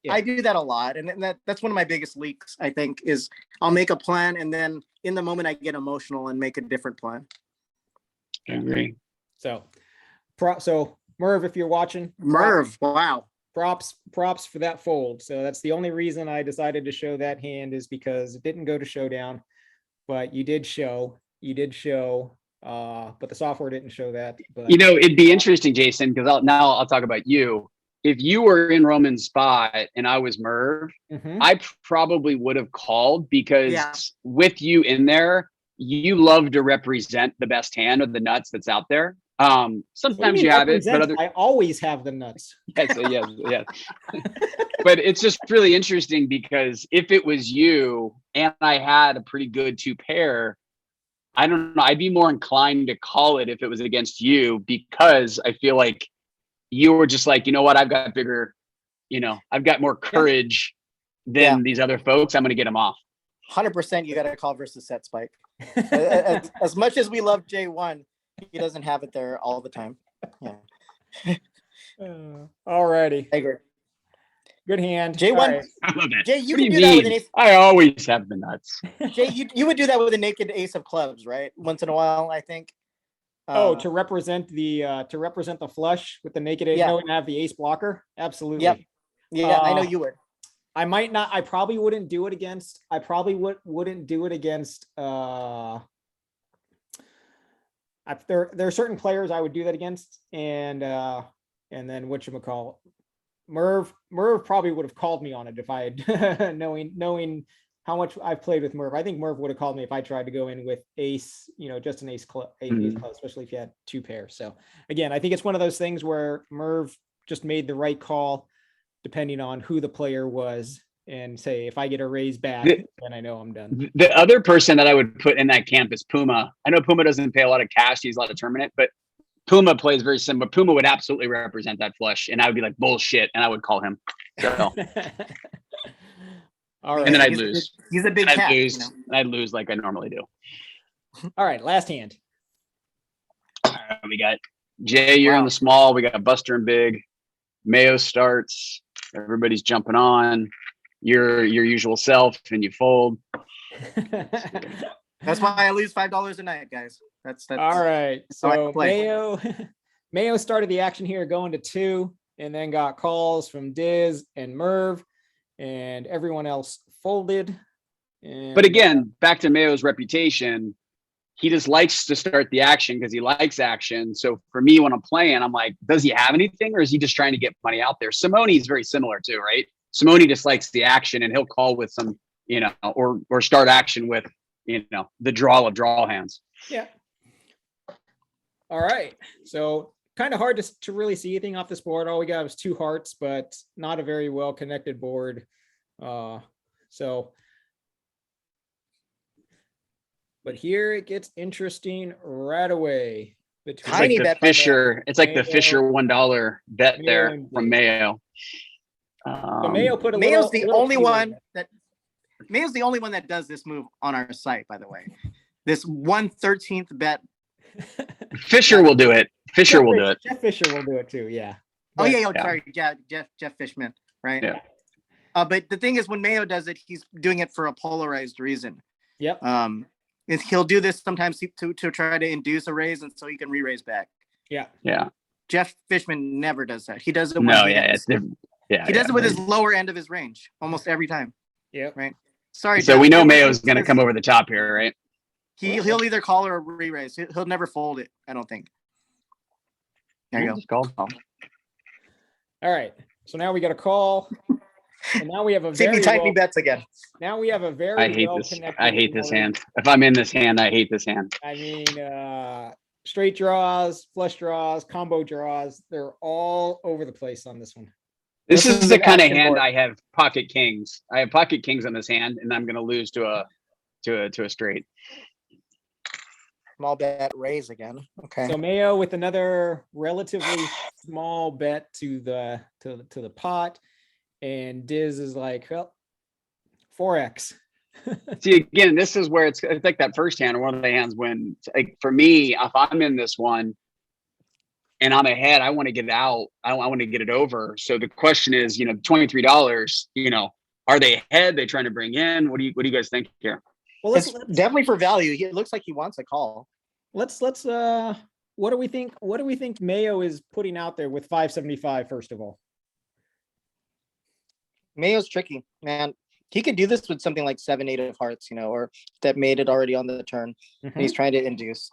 Yeah. I do that a lot, and that's one of my biggest leaks. I think is I'll make a plan, and then in the moment I get emotional and make a different plan. I agree. So Merv, if you're watching, Merv, wow. props for that fold. So that's the only reason I decided to show that hand, is because it didn't go to showdown, but you did show, but the software didn't show that. But It'd be interesting, Jason, because I'll talk about you. If you were in Roman's spot and I was Merv, Mhm. I probably would have called because Yeah. with you in there, you love to represent the best hand or the nuts that's out there. What do you Sometimes mean you have it, but represent? I always have the nuts. yes. But it's just really interesting because if it was you and I had a pretty good 2 pair, I don't know, I'd be more inclined to call it if it was against you, because I feel like you were just like, you know what, I've got bigger, I've got more courage than these other folks, I'm going to get him off. 100% you got to call versus set spike. as much as we love J1, he doesn't have it there all the time. Yeah. Alrighty. I agree. Good hand. J1. All right. I love that. Jay, you What can do do you that with an mean? ace. I always have the nuts. Jay, you would do that with a naked ace of clubs, right? Once in a while, I think. To represent the flush with the naked ace, knowing I have the ace blocker. Absolutely. Yep. Yeah, I know you would. I might not. I probably wouldn't do it against. I probably wouldn't do it against. There are certain players I would do that against, and then whatchamacallit, Merv probably would have called me on it if I had knowing how much I've played with Merv. I think Merv would have called me if I tried to go in with ace, just an ace club, ace club, especially if you had two pairs. So again, I think it's one of those things where Merv just made the right call, depending on who the player was, and say, if I get a raise back, then I know I'm done. The other person that I would put in that camp is Puma. I know Puma doesn't pay a lot of cash. He's a lot of tournament, but Puma plays very similar. Puma would absolutely represent that flush, and I would be like, bullshit, and I would call him. So. All right. And then I'd lose. He's a big I'd cat. lose. I'd lose like I normally do. All right, last hand. All right, we got Jay, you're in the small. We got Buster and big. Mayo starts. Everybody's jumping on. Your usual self, and you fold. That's why I lose $5 a night, guys. That's all right. So play. Mayo started the action here going to 2, and then got calls from Diz and Merv, and everyone else folded. And, but again, back to Mayo's reputation, he just likes to start the action because he likes action. So for me, when I'm playing, I'm like, does he have anything, or is he just trying to get money out there? Simone is very similar too, right? Simone just likes the action, and he'll call with some, or start action with, the draw of draw hands. Yeah. All right. So kind of hard to really see anything off this board. All we got was 2 hearts, but not a very well connected board. But here it gets interesting right away. It's like the Fisher. It's like the Fisher $1 bet there from Mayo. So Mayo put Mayo's the only one that does this move on our site, by the way. This 1/13th bet. Fisher will do it. Fisher will do it. Jeff Fisher will do it too. Yeah. Sorry, Jeff Fishman, right? Yeah. But the thing is, when Mayo does it, he's doing it for a polarized reason. Yep. He'll do this sometimes to try to induce a raise, and so he can re-raise back. Yeah. Yeah. Jeff Fishman never does that. He does it. It's different. Yeah. He does it with his lower end of his range almost every time. Yeah. Right. Sorry. So Jeff, we know Mayo's going to come over the top here, right? He'll either call or re-raise. He'll never fold it, I don't think. There you go. All right. So now we got a call. And now we have a very tightening bets again. Now we have a very I hate this hand. If I'm in this hand, I hate this hand. I mean, straight draws, flush draws, combo draws, they're all over the place on this one. This is the kind of hand I have pocket kings. I have pocket kings on this hand, and I'm going to lose to a straight. Small bet raise again. Okay. So Mayo with another relatively small bet to the pot, and Diz is like, well, 4x. See, again, this is where it's like that first hand or one of the hands when, like, for me, if I'm in this one and I'm ahead, I want to get it out. I want to get it over. So the question is, $23, are they ahead? They trying to bring in? What do you guys think here? Well, let's definitely for value. It looks like he wants a call. What do we think? What do we think Mayo is putting out there with 575? First of all, Mayo's tricky, man. He could do this with something like 7-8 of hearts, or that made it already on the turn. And he's trying to induce.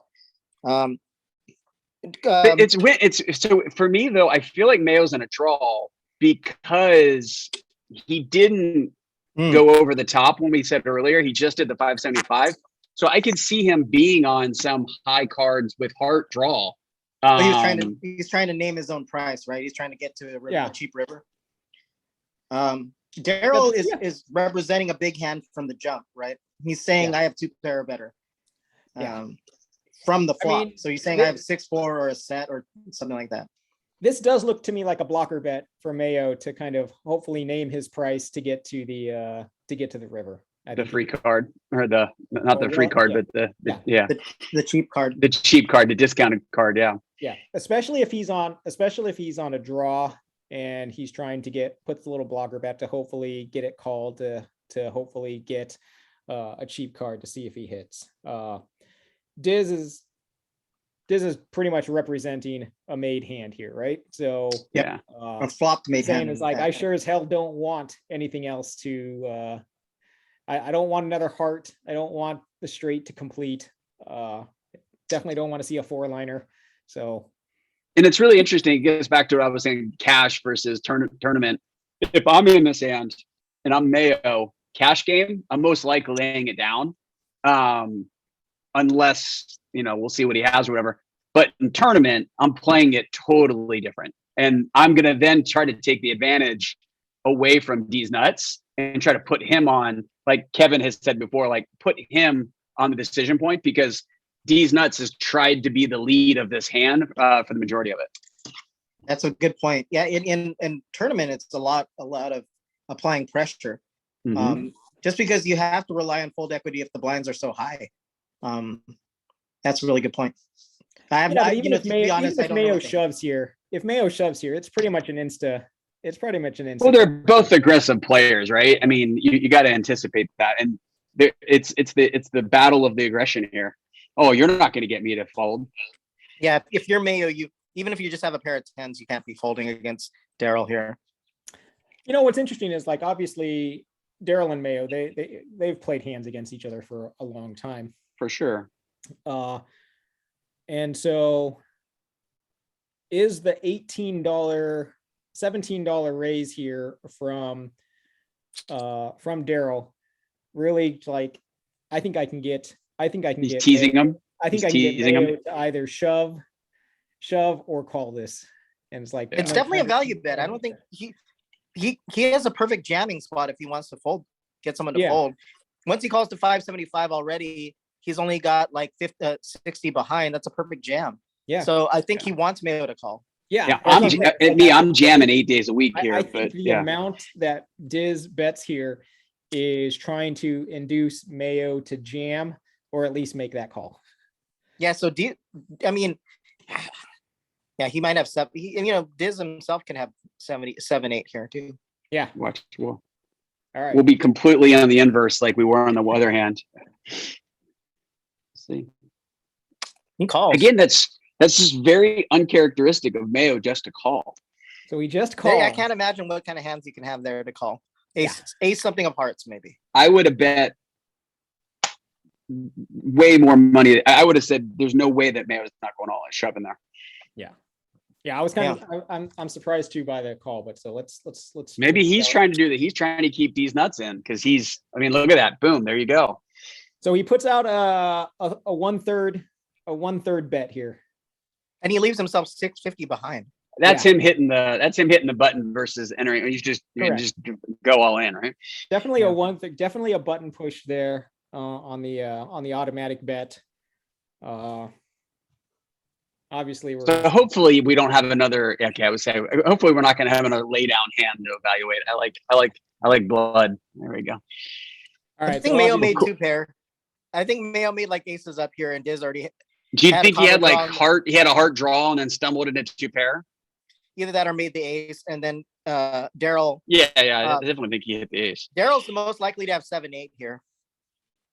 It's so for me though. I feel like Mayo's in a draw because he didn't go over the top when we said earlier. He just did the 575. So I could see him being on some high cards with heart draw. He's trying to name his own price, right? He's trying to get to a cheap river. Daryl is representing a big hand from the jump, right? He's saying I have 2 pair or better. From the flop. So he's saying I have 6-4 or a set or something like that. This does look to me like a blocker bet for Mayo to kind of hopefully name his price to get to the river. The free card, or not the free card, but the cheap card. The cheap card, the discounted card. Yeah. Yeah. Especially if he's on a draw and he's trying to put the little blocker bet to hopefully get it called to hopefully get a cheap card to see if he hits. Diz is pretty much representing a made hand here, right? So yeah, a flopped made hand is like, I sure as hell don't want anything else to I don't want another heart. I don't want the straight to complete. Definitely don't want to see a 4-liner. So, and it's really interesting. It gets back to what I was saying: cash versus tournament. If I'm in this hand and I'm Mayo, cash game, I'm most likely laying it down, unless we'll see what he has or whatever. But in tournament, I'm playing it totally different, and I'm gonna then try to take the advantage away from D's nuts and try to put him on, like Kevin has said before, like put him on the decision point, because D's nuts has tried to be the lead of this hand for the majority of it. That's a good point. Yeah, in tournament, it's a lot of applying pressure. Mm-hmm. Just because you have to rely on fold equity if the blinds are so high. That's a really good point. To be honest, if Mayo shoves here, it's pretty much an insta. It's pretty much an insta. Well, they're both aggressive players, right? I mean, you got to anticipate that, and it's the battle of the aggression here. Oh, you're not going to get me to fold. Yeah, if you're Mayo, even if you just have a pair of 10s, you can't be folding against Daryl here. What's interesting is, like, obviously Daryl and Mayo, they've played hands against each other for a long time. For sure. And so is the $17 raise here from Daryl really, like, I think I can get teasing him. I think I can get Mayo to either shove or call this. And it's like, it's definitely a value bet. I don't think he has a perfect jamming spot if he wants to fold, get someone to fold. Once he calls to 575 already, he's only got like 60 behind. That's a perfect jam. Yeah. So I think he wants Mayo to call. Yeah. I'm jamming 8 days a week here. I think the amount that Diz bets here is trying to induce Mayo to jam or at least make that call. Yeah. So he might have Diz himself can have 7-8 here too. Yeah. Watch. All right. We'll be completely on the inverse like we were on the other hand. Let's see. He calls. Again, that's just very uncharacteristic of Mayo just to call. So he just called. I can't imagine what kind of hands you can have there to call. Ace something of hearts, maybe. I would have bet way more money. I would have said there's no way that Mayo's not going all in, shoving there. Yeah, I was kind of I'm surprised too by the call, but so let's maybe he's trying to do that. He's trying to keep these nuts in because look at that. Boom, there you go. So he puts out a 1/3 bet here. And he leaves himself 650 behind. That's him hitting the button versus entering. You just go all in, right? Definitely definitely a button push there on the automatic bet. Obviously, so hopefully we don't have another. Okay, I would say hopefully we're not going to have another lay down hand to evaluate. I like blood. There we go. All right. I think Mayo made 2 pair. I think Mayo made like aces up here, and Diz already. Do you think he had like heart? He had a heart draw and then stumbled into 2 pair. Either that or made the ace, and then Daryl. Yeah, I definitely think he hit the ace. Daryl's the most likely to have 7-8 here.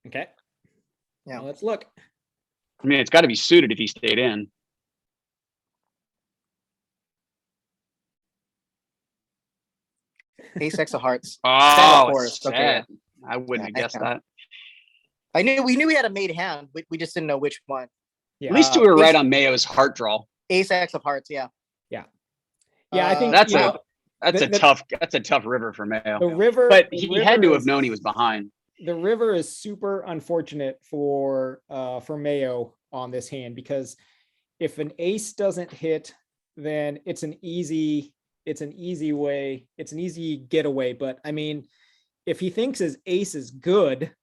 Okay. Yeah, well, let's look. I mean, it's got to be suited if he stayed in. Ace X of hearts. Oh, of course. Okay. I wouldn't have guessed that. We knew he had a made hand. We just didn't know which one. Yeah. At least we were right on Mayo's heart draw. Ace X of hearts. Yeah. I think that's a tough river for Mayo. The river, but he had to have known he was behind. The river is super unfortunate for Mayo on this hand, because if an ace doesn't hit, then it's an easy getaway. But I mean, if he thinks his ace is good,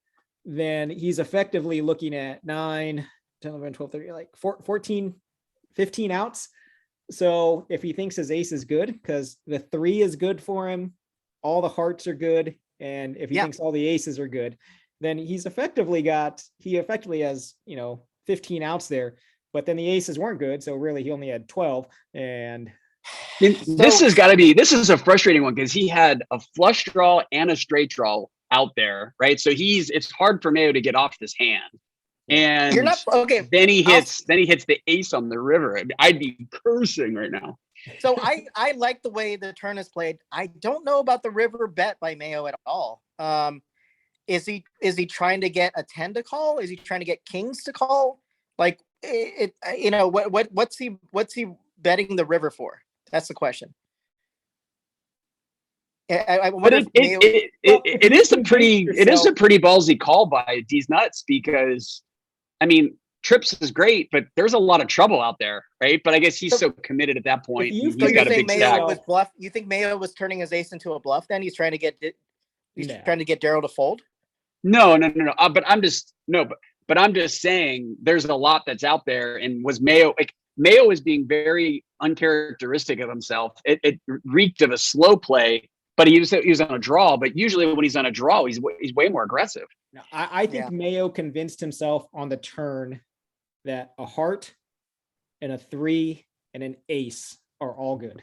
then he's effectively looking at 9, 10, 11, 12, 13, like 14, 15 outs. So if he thinks his ace is good, because the 3 is good for him, all the hearts are good, and if he Yeah. thinks all the aces are good, then he effectively has, 15 outs there, but then the aces weren't good, so really he only had 12. And This is a frustrating one because he had a flush draw and a straight draw out there, right? So it's hard for Mayo to get off this hand. And You're not okay. then he hits the ace on the river. I'd be cursing right now. So I like the way the turn is played. I don't know about the river bet by Mayo at all. Is he trying to get a 10 to call? Is he trying to get kings to call? Like what's he betting the river for? That's the question. But it is a pretty ballsy call by D's Nuts because, I mean, trips is great, but there's a lot of trouble out there, right? But I guess he's so committed at that point. He's got a big stack. You think Mayo was turning his ace into a bluff? Then he's trying to get Daryl to fold. No. But I'm just saying there's a lot that's out there, and was Mayo Mayo is being very uncharacteristic of himself. It reeked of a slow play, but he was on a draw. But usually when he's on a draw, he's way more aggressive. No, I think Mayo convinced himself on the turn that a heart and a 3 and an ace are all good.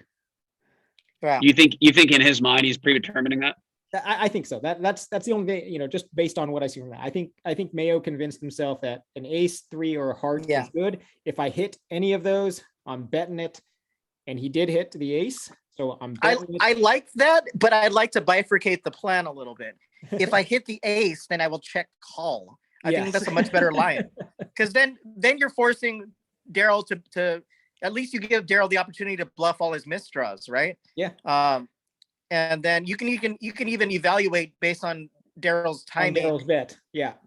Wow. You think in his mind he's predetermining that? I think so. That's the only thing, just based on what I see from that. I think Mayo convinced himself that an ace, 3, or a heart is good. If I hit any of those, I'm betting it. And he did hit the ace. So I'm betting it. I like that, but I'd like to bifurcate the plan a little bit. If I hit the ace, then I will check call. I think that's a much better line. Because then you're forcing Daryl to at least you give Daryl the opportunity to bluff all his misdraws, right? Yeah. And then you can even evaluate based on Daryl's timing, Daryl's bet,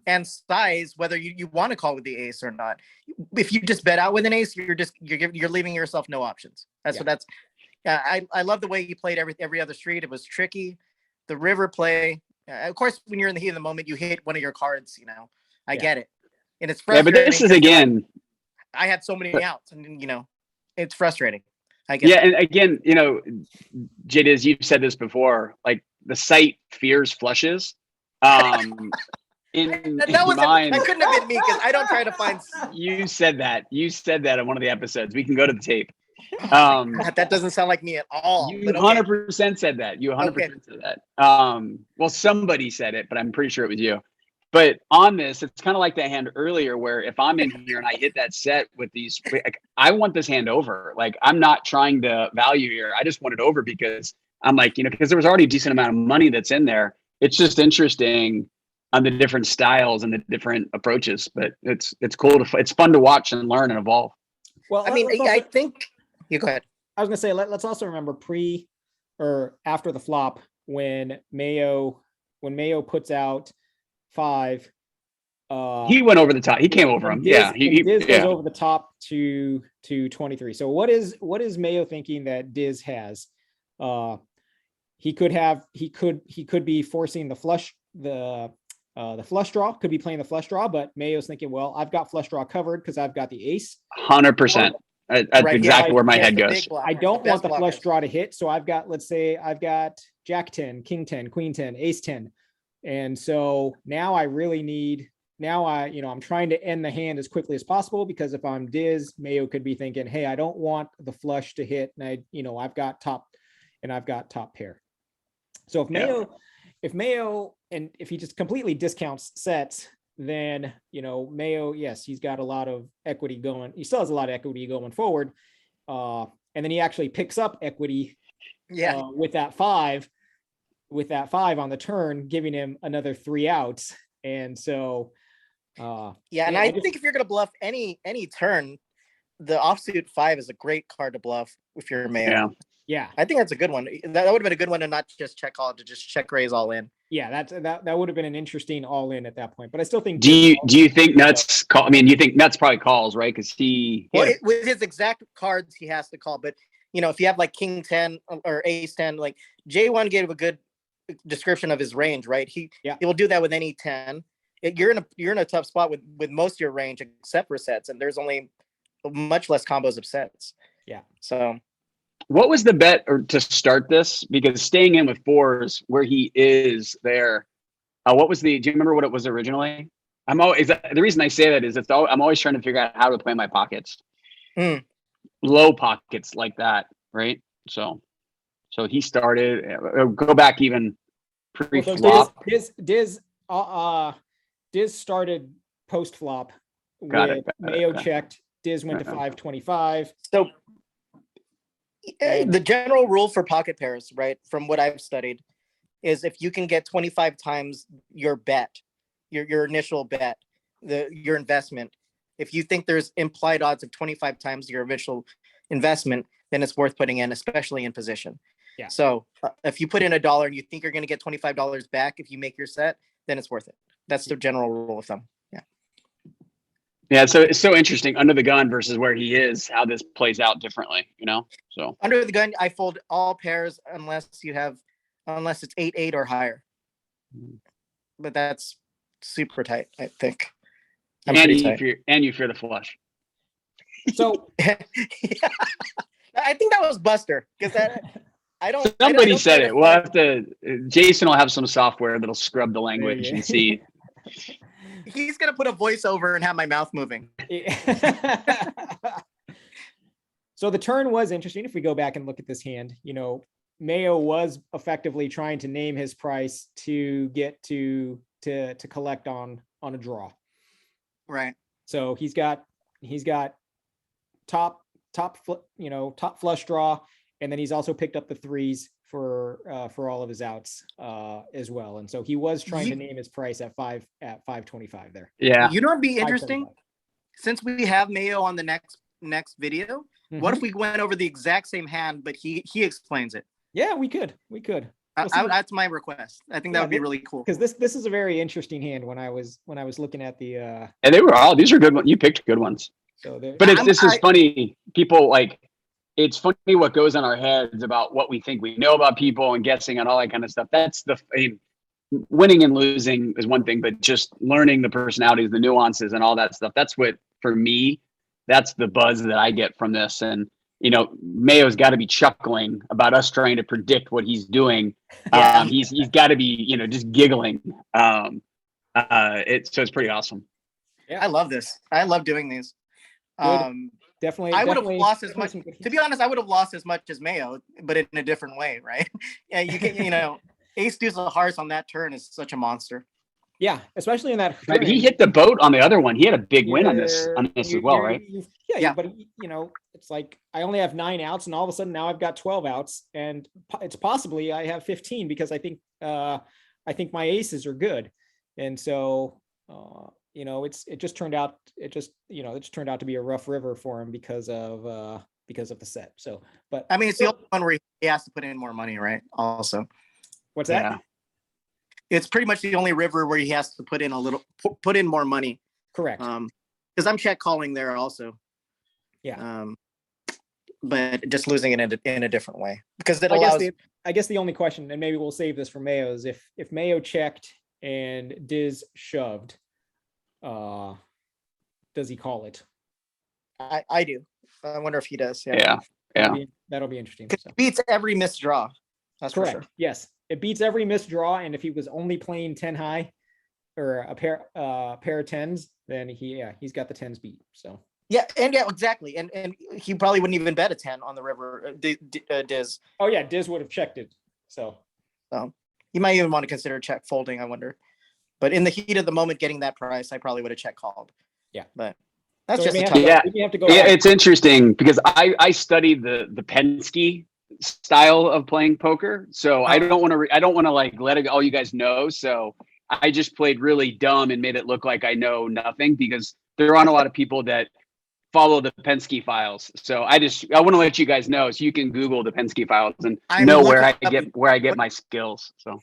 and size whether you want to call with the ace or not. If you just bet out with an ace, you're leaving yourself no options. I love the way he played every other street. It was tricky. The river play, of course, when you're in the heat of the moment, you hit one of your cards. I get it, and it's frustrating. Yeah, but this is again. I had so many outs, and it's frustrating. I get and again, Jaydiz, you've said this before, like the site fears flushes. That couldn't have been me because I don't try to find. You said that in one of the episodes. We can go to the tape. That doesn't sound like me at all. You 100% said that. You 100% said that. Well, somebody said it, but I'm pretty sure it was you. But on this, it's kind of like that hand earlier where if I'm in here and I hit that set with these, I want this hand over. Like, I'm not trying to value here. I just want it over because I'm like, because there was already a decent amount of money that's in there. It's just interesting on the different styles and the different approaches. But it's cool. It's fun to watch and learn and evolve. Well, I think you go ahead. I was going to say, let's also remember pre or after the flop when Mayo puts out 5, he went over the top. He came over him. Diz goes over the top to 23. So what is Mayo thinking that Diz has? He could be forcing the flush draw, could be playing the flush draw, but Mayo's thinking, well, I've got flush draw covered because I've got the ace. 100%. That's exactly where my head goes. I don't want the flush draw to hit. So let's say I've got Jack 10, King 10, Queen 10, Ace 10. And so now I really need, I'm trying to end the hand as quickly as possible because if I'm Diz, Mayo could be thinking, hey, I don't want the flush to hit. And I've got top pair. So if Mayo, and if he just completely discounts sets, then, Mayo, yes, he's got a lot of equity going. He still has a lot of equity going forward. And then he actually picks up equity with that 5 on the turn, giving him another 3 outs. And so, I think if you're going to bluff any turn, the offsuit 5 is a great card to bluff if you're a Mayo. Yeah. I think that's a good one. That would have been a good one to not just check call, to just check raise all in. Yeah, that would have been an interesting all in at that point. But I still think. Do you think Nuts call? I mean, you think Nuts probably calls, right? Because with his exact cards, he has to call. But if you have like King 10 or Ace 10, like J1 gave a good description of his range, right? He will do that with any 10. You're in a tough spot with most of your range except for sets, and there's only much less combos of sets. So What was the bet or to start this? Because staying in with fours where he is there, what was do you remember what it was originally? The reason I say that is I'm always trying to figure out how to play my pockets. Mm. Low pockets like that, right? So he started, go back even pre-flop. Diz started post flop Got with it. Mayo checked. Diz went to 525. So the general rule for pocket pairs, right, from what I've studied, is if you can get 25 times your bet, your initial bet, your investment, if you think there's implied odds of 25 times your initial investment, then it's worth putting in, especially in position. Yeah. So if you put in $1 and you think you're going to get $25 back if you make your set, then it's worth it. That's the general rule of thumb. Yeah. Yeah, so it's so interesting under the gun versus where he is, how this plays out differently, So Under the gun, I fold all pairs unless it's 8-8 or higher. But that's super tight, I think. and you fear the flush. So Yeah. I think that was Buster because I don't. Somebody I don't said try it. to We'll find- have to. Jason will have some software that'll scrub the language and see. He's gonna put a voiceover and have my mouth moving. So the turn was interesting. If we go back and look at this hand, Mayo was effectively trying to name his price to get to collect on a draw. Right. So he's got top flush draw, and then he's also picked up the threes for all of his outs as well. And so he was trying to name his price at 525 there. Yeah. You know what'd be interesting? 575. Since we have Mayo on the next video, what if we went over the exact same hand, but he explains it? Yeah, we could. That's my request. I think that would be really cool. Because this is a very interesting hand when I was looking at the And these are good ones. You picked good ones. so But this is funny. People it's funny what goes in our heads about what we think we know about people and guessing and all that kind of stuff. That's winning and losing is one thing, but just learning the personalities, the nuances and all that stuff. That's what, for me, that's the buzz that I get from this. And, Mayo's got to be chuckling about us trying to predict what he's doing. Yeah. He's got to be, just giggling. So it's pretty awesome. I love this. I love doing these. Definitely. I would have lost as much. definitely To be honest, I would have lost as much as Mayo, but in a different way, right? Yeah, you can, ace deuce of hearts on that turn is such a monster. Yeah, especially in that. But he hit the boat on the other one. He had a big win on this as well, right? Yeah, but it's like I only have 9 outs, and all of a sudden now I've got 12 outs, and it's possibly I have 15 because I think my aces are good, and so it just turned out to be a rough river for him because of the set. So, but I mean, it's the only one where he has to put in more money, right? Also, what's that? Yeah. It's pretty much the only river where he has to put in more money. Correct. Because I'm check calling there also. Yeah. But just losing it in a different way because it allows. I guess the only question, and maybe we'll save this for Mayo, is if Mayo checked and Diz shoved, does he call it? I do. I wonder if he does. Yeah. That'll be interesting. So. It beats every missed draw. That's correct. For sure. Yes, it beats every missed draw, and if he was only playing 10 high or a pair of tens, then he's got the tens beat. So yeah, exactly, and he probably wouldn't even bet a 10 on the river. Diz. Oh yeah, Diz would have checked it. So you might even want to consider check folding. I wonder, but in the heat of the moment, getting that price, I probably would have check called. Yeah, but that's so just a tough. we have to go. Yeah, it's interesting because I studied the Penske style of playing poker, so I don't want to like let it go. You guys know, so I just played really dumb and made it look like I know nothing because there aren't a lot of people that follow the Penske files. So I want to let you guys know so you can Google the Penske files and know where I get my skills. So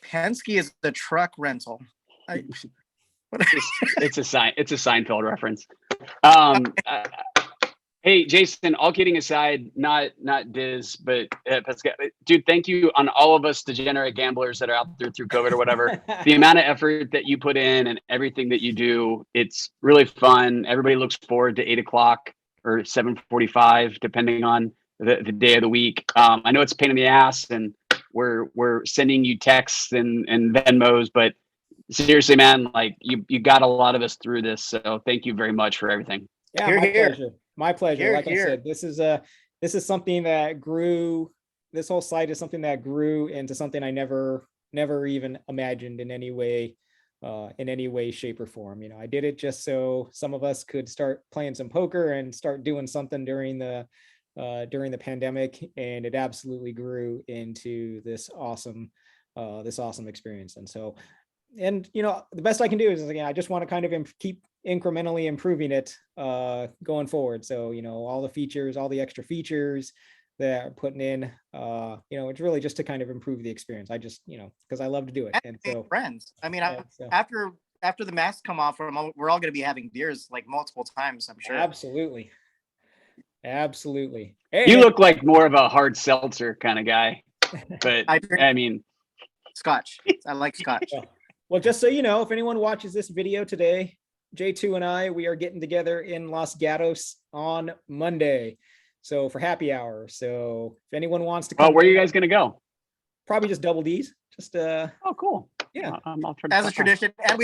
Penske is the truck rental. It's a Seinfeld reference. Hey, Jason, all kidding aside, not Diz, but Pascal, dude, thank you on all of us degenerate gamblers that are out there through COVID or whatever. The amount of effort that you put in and everything that you do, it's really fun. Everybody looks forward to 8 o'clock or 7:45, depending on the day of the week. I know it's a pain in the ass, and we're sending you texts and Venmos, but seriously, man, like you got a lot of us through this. So thank you very much for everything. Yeah, Hear, my hear. pleasure. My pleasure. Hear, Like I hear. said, this is something that grew. This whole site is something that grew into something I never even imagined in any way, shape, or form. You know, I did it just so some of us could start playing some poker and start doing something during the pandemic, and it absolutely grew into this awesome experience. And so, and you know, the best I can do is, again, I just want to kind of keep incrementally improving it going forward. So, you know, all the features, all the extra features that are putting in, you know, it's really just to kind of improve the experience. I just, you know, because I love to do it. And so friends. I mean, yeah, so- after the masks come off, we're all going to be having beers like multiple times, I'm sure. Absolutely. You look like more of a hard seltzer kind of guy, but I drink I mean, scotch. I like scotch. Well, just so you know, if anyone watches this video today, J2 and I, we are getting together in Los Gatos on Monday. So for happy hour. So if anyone wants to come, where are you guys going to go? Probably just double D's. Just Oh, cool. Yeah. I'll try to As a tradition, and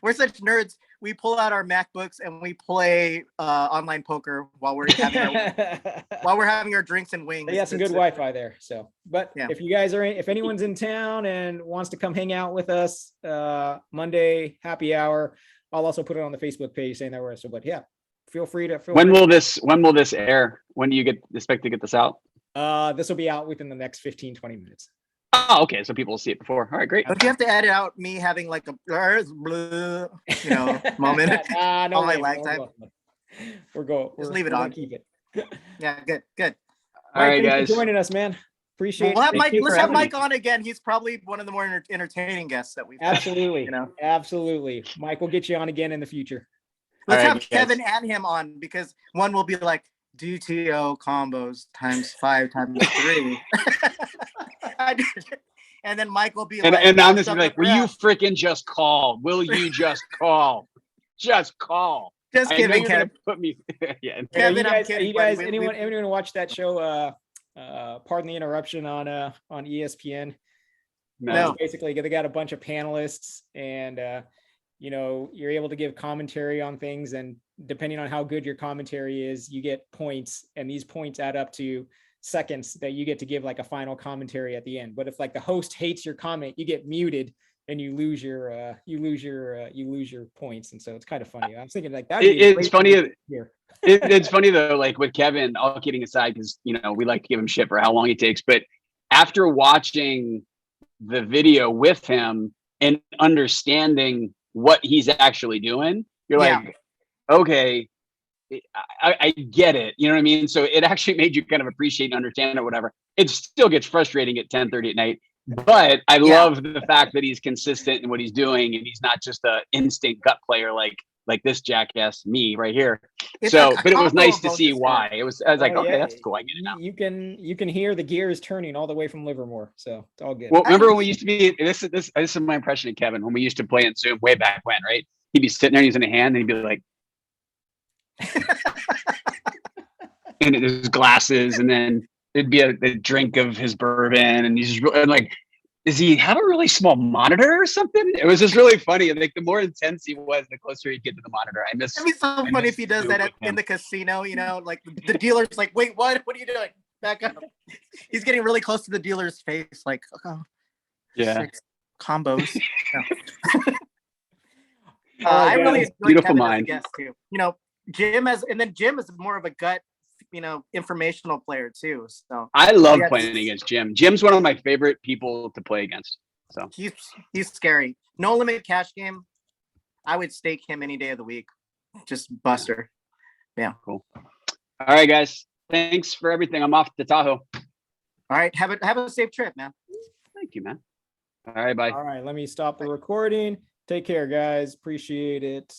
we're such nerds. We pull out our MacBooks and we play online poker while we're having our drinks and wings. They got some good Wi-Fi there. So, but Yeah. if you guys are if anyone's in town and wants to come hang out with us, Monday happy hour, I'll also put it on the Facebook page saying that we're so. But yeah, feel free to. When will this air? When do you expect to get this out? This will be out within the next 15-20 minutes. Oh, okay. So people will see it before. All right, great. Don't you have to edit out me having like a moment No on my way, lag time? We're going. Just leave it on. Keep it. Yeah, good. All right, thanks guys. for joining us, man. Appreciate We'll have it. Mike. Thank you Let's for have having Mike on again. He's probably one of the more entertaining guests that we've had. Absolutely. You know, Absolutely. Mike, we'll get you on again in the future. let's All have right, guys. Kevin and him on, because one will be like DTO combos times 5 times 3. And then Mike will be And, like, and I'm "What's just up like, with will you that?" freaking just call? Will you just call? Just call. Just I know kidding, you're gonna Kevin. put me. Yeah. Kevin, you I'm guys, kidding, you guys buddy. anyone watch that show? Pardon the interruption on ESPN. No. Basically, they got a bunch of panelists, and you know, you're able to give commentary on things, and depending on how good your commentary is, you get points, and these points add up to seconds that you get to give like a final commentary at the end. But if like the host hates your comment, you get muted and you lose your points. And so it's kind of funny. I'm thinking like that. It's funny. Here. It's funny though, like with Kevin, all kidding aside, because you know we like to give him shit for how long he takes. But after watching the video with him and understanding what he's actually doing, you're like, okay, I get it. You know what I mean? So it actually made you kind of appreciate and understand it, whatever. It still gets frustrating at 10:30 at night, but I love the fact that he's consistent in what he's doing, and he's not just a instinct gut player like this jackass me right here. It's So, like a but it was combo nice of to both see is why. good. I was like, Oh, okay, yeah. that's cool. I get it now. You can hear the gears turning all the way from Livermore. So it's all good. Well, remember when we used to be this is my impression of Kevin when we used to play in Zoom way back when, right? He'd be sitting there using a hand, and he'd be like, and his glasses, and then it'd be a drink of his bourbon, and he's just and like, does he have a really small monitor or something? It was just really funny. And like the more intense he was, the closer he'd get to the monitor. I miss. It'd be so funny if he does that in the casino, you know, like the dealer's like, wait, what are you doing? Back up. He's getting really close to the dealer's face, like, oh, Yeah. 6 combos. Oh, I yeah. really enjoyed Beautiful Kevin as a mind. guest too. You know, Jim is more of a gut, you know, informational player too. So I love Yes. playing against Jim. Jim's one of my favorite people to play against. So he's scary. No limit cash game. I would stake him any day of the week. Just buster. cool. All right, guys. Thanks for everything. I'm off to Tahoe. All right. Have a safe trip, man. Thank you, man. All right, bye. All right, let me stop the recording. Take care, guys. Appreciate it.